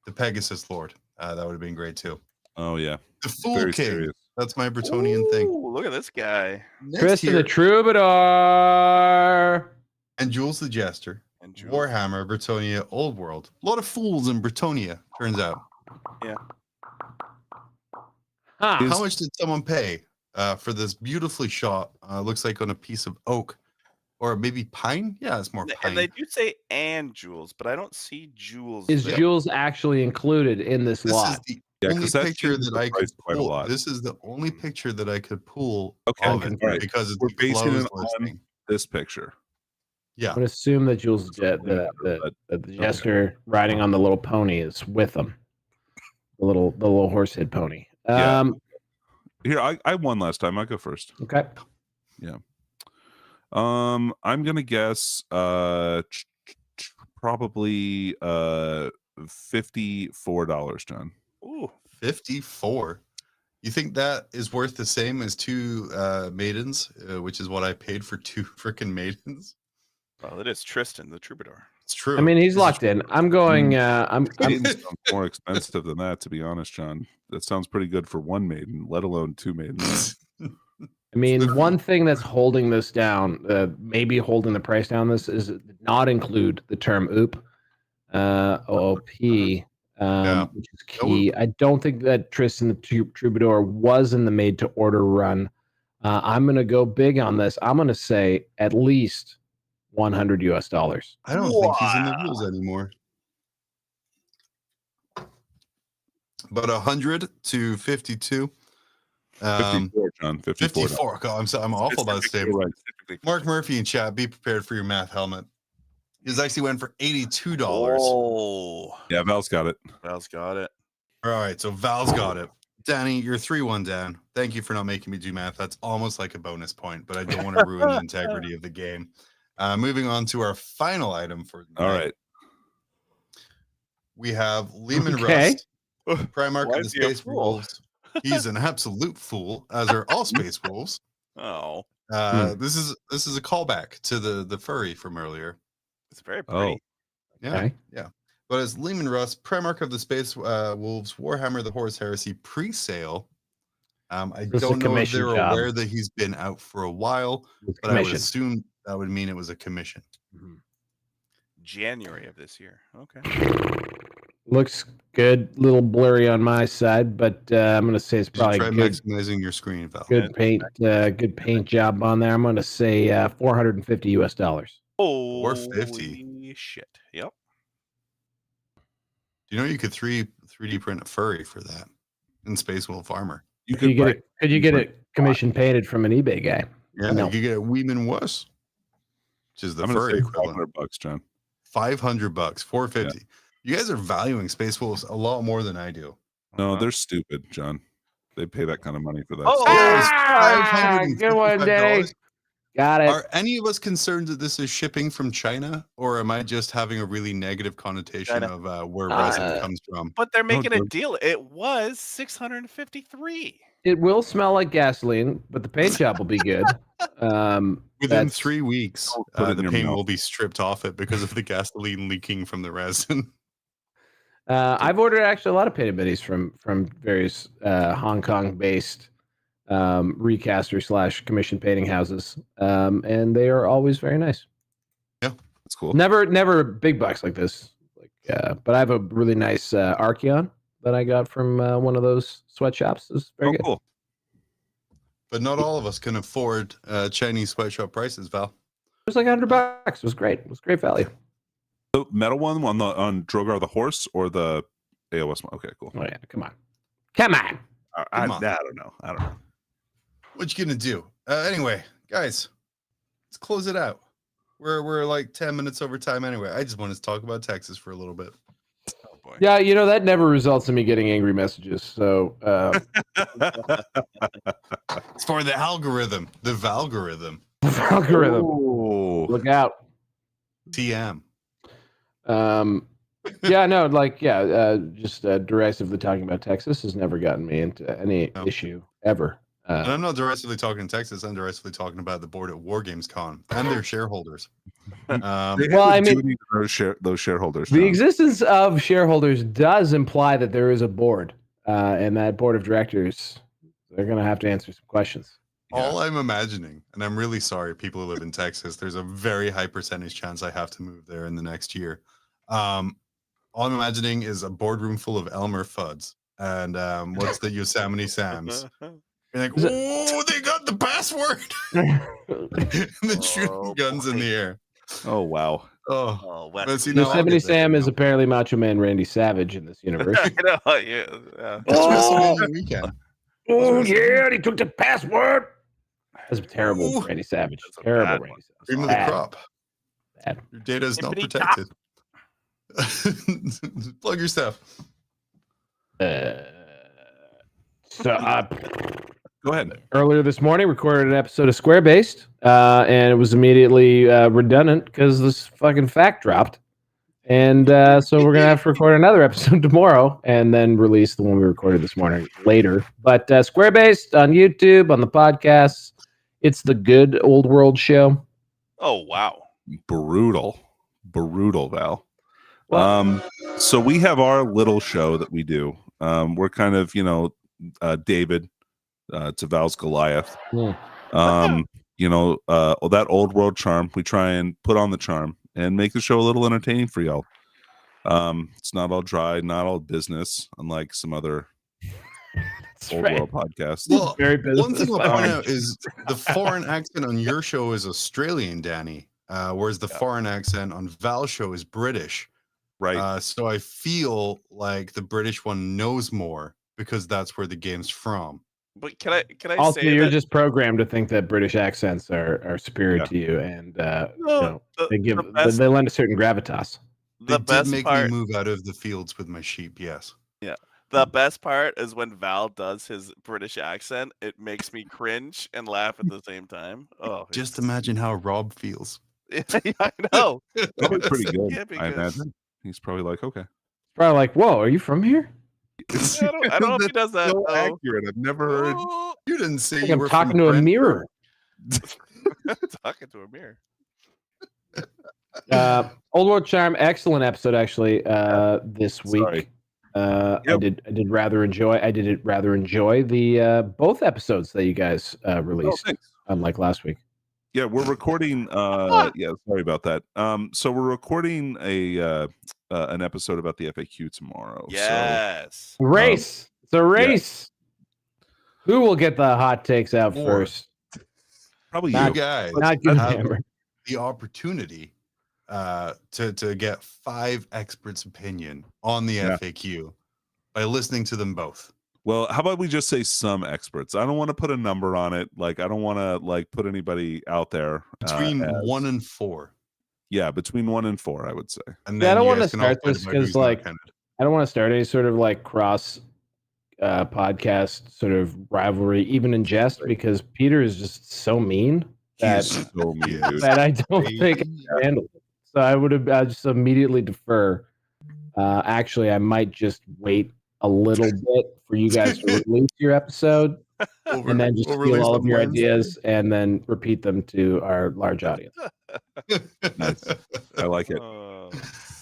the Pegasus Lord. That would have been great too. Oh yeah, The Fool very King. serious. That's my Bretonian thing. Ooh, look at this guy. Next Tristan here, the Troubadour. and Jules the Jester. And Jules. Warhammer, Bretonia, Old World. A lot of fools in Bretonia, turns out. Huh. How much did someone pay for this beautifully shot? Looks like on a piece of oak or maybe pine. Yeah, it's more And pine. they do say and jewels, but I don't see jewels. Is there. Jules actually included in this This is lot? the Yeah, only 'cause that picture changes that the I could price quite a pull. lot. This is the only picture that I could pull Okay, of it all right. because it's We're the basing it closed on listing. this picture. Yeah. I would assume that Jules, But- the jester riding on the little pony is with them. The little horse head pony. Yeah. Here, I won last time. I go first. Okay. I'm gonna guess probably $54, John. Ooh, 54. You think that is worth the same as two maidens, which is what I paid for two freaking maidens? well, it is Tristan the Troubadour. It's true. I mean, he's This is locked in. I'm going. I'm Maiden sounds more expensive than that, to be honest, John. That sounds pretty good for one maiden, let alone two maidens. I mean, one thing that's holding this down, maybe holding the price down, this is not include the term OOP, OOP, Yeah. which is key. I don't think that Tristan the Troubadour was in the made to order run. I'm going to go big on this. I'm going to say at least $100 US. I don't think he's in the rules anymore. But 100 to 52. 54, John. 54. 54. God, I'm awful about this You're table. right. Mark Murphy in chat, be prepared for your math helmet. His actually went for $82. Oh, Yeah, Val's got it. Val's got it. All right, so Val's got it. Danny, you're 3-1 down. Thank you for not making me do math. That's almost like a bonus point, but I don't want to ruin the integrity of the game. Moving on to our final item for the All night. right. We have Lehman Okay. Rust, Primarch Why of the is he a Space fool? Wolves. He's an absolute fool, as are all Space Wolves. Oh, This is a callback to the furry from earlier. it's very Oh. pretty. Yeah, Okay. yeah. But as Lehman Rust, Primarch of the Space Wolves, Warhammer the Horus Heresy pre-sale. I This is a don't know if commission they're job. aware that he's been out for a while, It's but I would commission. assume that would mean it was a commission. Mhm. January of this year. Okay. Looks good. Little blurry on my side, but I'm going to say it's Did you probably try good. maximizing your screen, Val? Good paint job on there. I'm going to say $450 US. Oh, 450. shit. Yep. Do you know you could 3D print a furry for that in Space Wolf armor? You Could you could get it? Could you get it commission painted from an eBay guy? Yeah, No. you could get a Weeman Wuss, which is the I'm gonna furry say equivalent. $500, John. $500, 450. You guys are valuing Space Wolves a lot more than I do. No, Uh-huh. they're stupid, John. They pay that kind of money for that. Oh, Yeah, it was good one, Danny. $555. Got it. Are any of us concerned that this is shipping from China, or am I just having a really negative connotation China. of where resin comes from? But they're making a dude. deal. It was 653. It will smell like gasoline, but the paint job will be good. Within That's- 3 weeks, Don't put it in the your paint mouth. will be stripped off it because of the gasoline leaking from the resin. I've ordered actually a lot of painted minis from various Hong Kong-based recaster / commission painting houses, and they are always very nice. That's cool. Never big bucks like this. But I have a really nice Archeon that I got from one of those sweatshops. It's very good. Cool. But not all of us can afford Chinese sweatshop prices, Val. It was like $100. It was great. It was great value. The metal one on Drogar the horse or the AOS one? Okay, cool. Oh yeah, come on. Come on. I don't know. I don't know. What you gonna do? Anyway, guys, let's close it out. We're like 10 minutes over time anyway. I just wanted to talk about Texas for a little bit. Oh boy. Yeah, that never results in me getting angry messages. So It's for the algorithm, the Valgorithm, algorithm, Oh, look out. TM. Just derisively talking about Texas has never gotten me into any No. issue ever. And I'm not derisively talking Texas. I'm derisively talking about the board at War Games Con and their shareholders. they Well, have I a mean- duty to those shareholders. The John. existence of shareholders does imply that there is a board, and that board of directors, they're going to have to answer some questions. All I'm imagining, and I'm really sorry, people who live in Texas, there's a very high percentage chance I have to move there in the next year. all I'm imagining is a boardroom full of Elmer Fuds and what's the Yosemite Sam's. You're like, oh, they got the password. And then shooting guns in the air. Oh wow. Oh, let's see, Yosemite Sam is apparently Macho Man Randy Savage in this universe. I know, yeah. It's WrestleMania weekend. Oh yeah, he took the password. That's terrible, Ooh. Randy Savage. That's a Terrible, bad Randy Savage. Cream of the crop. Bad. Your data is not Tippity protected. Plug your stuff. Go ahead. Earlier this morning, recorded an episode of Square Based, and it was immediately redundant because this fucking fact dropped. And so we're gonna have to record another episode tomorrow, and then release the one we recorded this morning later. But Square Based on YouTube, on the podcasts, it's the good old world show. Oh wow. Brutal, Val. So we have our little show that we do. We're kind of, David to Val's Goliath. Yeah. That old world charm. We try and put on the charm and make the show a little entertaining for y'all. It's not all dry, not all business, unlike some other old world podcasts. Well, Very one thing business. I'll point out is the foreign accent on your show is Australian, Danny, whereas the foreign accent on Val's show is British. Right. So I feel like the British one knows more because that's where the game's from. But can I Also, say you're that just programmed to think that British accents are superior to you, and they lend a certain gravitas. They the did best make part me move out of the fields with my sheep, yes. the best part is when Val does his British accent, it makes me cringe and laugh at the same time. Oh, Just imagine how Rob feels. yeah, I know. Probably pretty good, Yeah, because- I imagine. He's probably like, okay. Probably like, whoa, are you from here? I don't know if he does that. So though. accurate. I've never heard. Oh, You didn't say Like you I'm were talking from to a Brentford. mirror. talking to a mirror. Old World Charm, excellent episode actually. This week, Sorry. I Yep. did rather enjoy the both episodes that you guys Oh, released, thanks. unlike last week. Yeah, we're recording. Yeah, sorry about that. So we're recording an episode about the FAQ tomorrow. Yes. Race. It's a race. Who will get the hot takes out Or- first? So probably You you. guys Not good, have Hammer. the opportunity to get 5 experts' opinion on the Yeah. FAQ by listening to them both. Well, how about we just say some experts? I don't want to put a number on it. Like, I don't want to put anybody out there. Between as- 1 and 4. Yeah, between 1 and 4, I would say. And Yeah, I don't you wanna guys can all start fight this about 'cause, who's not like, counted. I don't want to start any sort of like cross podcast sort of rivalry, even in jest, because Peter is just so mean that He's so mean, Yes. dude. that I don't think I can handle it. So I would have just immediately defer. Actually, I might just wait a little bit for you guys to release your episode, and then just We'll steal release all of them your Wednesday. ideas and then repeat them to our large audience. Nice. I like it.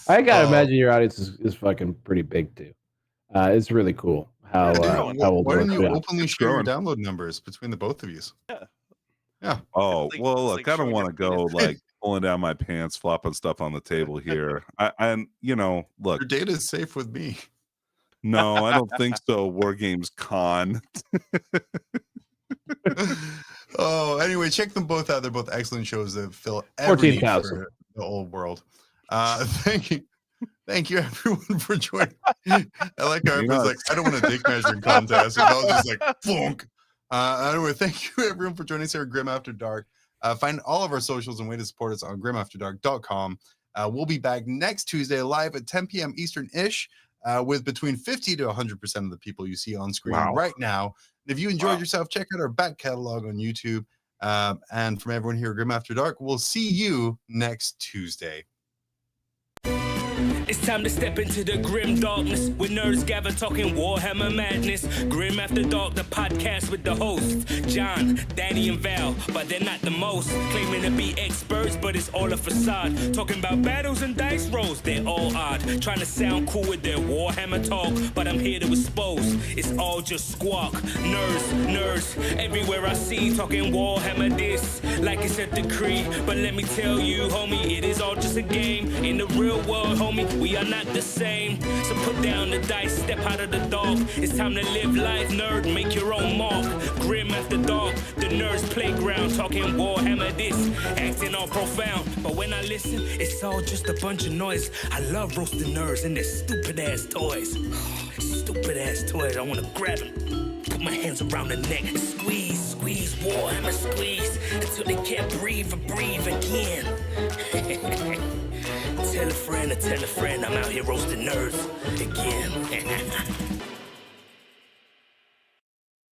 I gotta Oh. imagine your audience is fucking pretty big too. It's really cool how Dude, how old why don't we're you doing. openly It's share your growing. download numbers between the both of you? Oh, It's like- well, it's look, like I don't showing want to your go penis. like pulling down my pants, flopping stuff on the table here. Look, Your data is safe with me. no, I don't think so. War Games Con. Anyway, check them both out. They're both excellent shows that fill every need 14,000. for the old world. Thank you everyone for joining. I like how everyone's like, I don't want a dick measuring contest. And I was just like, flunk. Anyway, thank you everyone for joining us here at Grim After Dark. Find all of our socials and way to support us on grimafterdark.com. We'll be back next Tuesday live at 10 p.m. Eastern-ish with between 50 to 100% of the people you see on screen Wow. right now. And if you enjoyed Wow. yourself, check out our back catalog on YouTube. And from everyone here at Grim After Dark, we'll see you next Tuesday. It's time to step into the grim darkness with nerds gather talking Warhammer madness. Grim After Dark, the podcast with the hosts John, Danny, and Val, but they're not the most. Claiming to be experts, but it's all a facade. Talking about battles and dice rolls, they're all odd. Trying to sound cool with their Warhammer talk, but I'm here to expose. It's all just squawk. Nerds, everywhere I see talking Warhammer this, like it's a decree. But let me tell you, homie, it is all just a game. In the real world, homie, We are not the same. So put down the dice, step out of the dark. It's time to live life, nerd, make your own mark. Grim after dark, the nerd's playground. Talking Warhammer this, acting all profound. But when I listen, it's all just a bunch of noise. I love roasting nerds and their stupid ass toys. Stupid ass toys, I wanna grab them. Put my hands around the neck and squeeze, squeeze, Warhammer squeeze. Until they can't breathe or breathe again. Tell a friend, I'm out here roasting nerds again.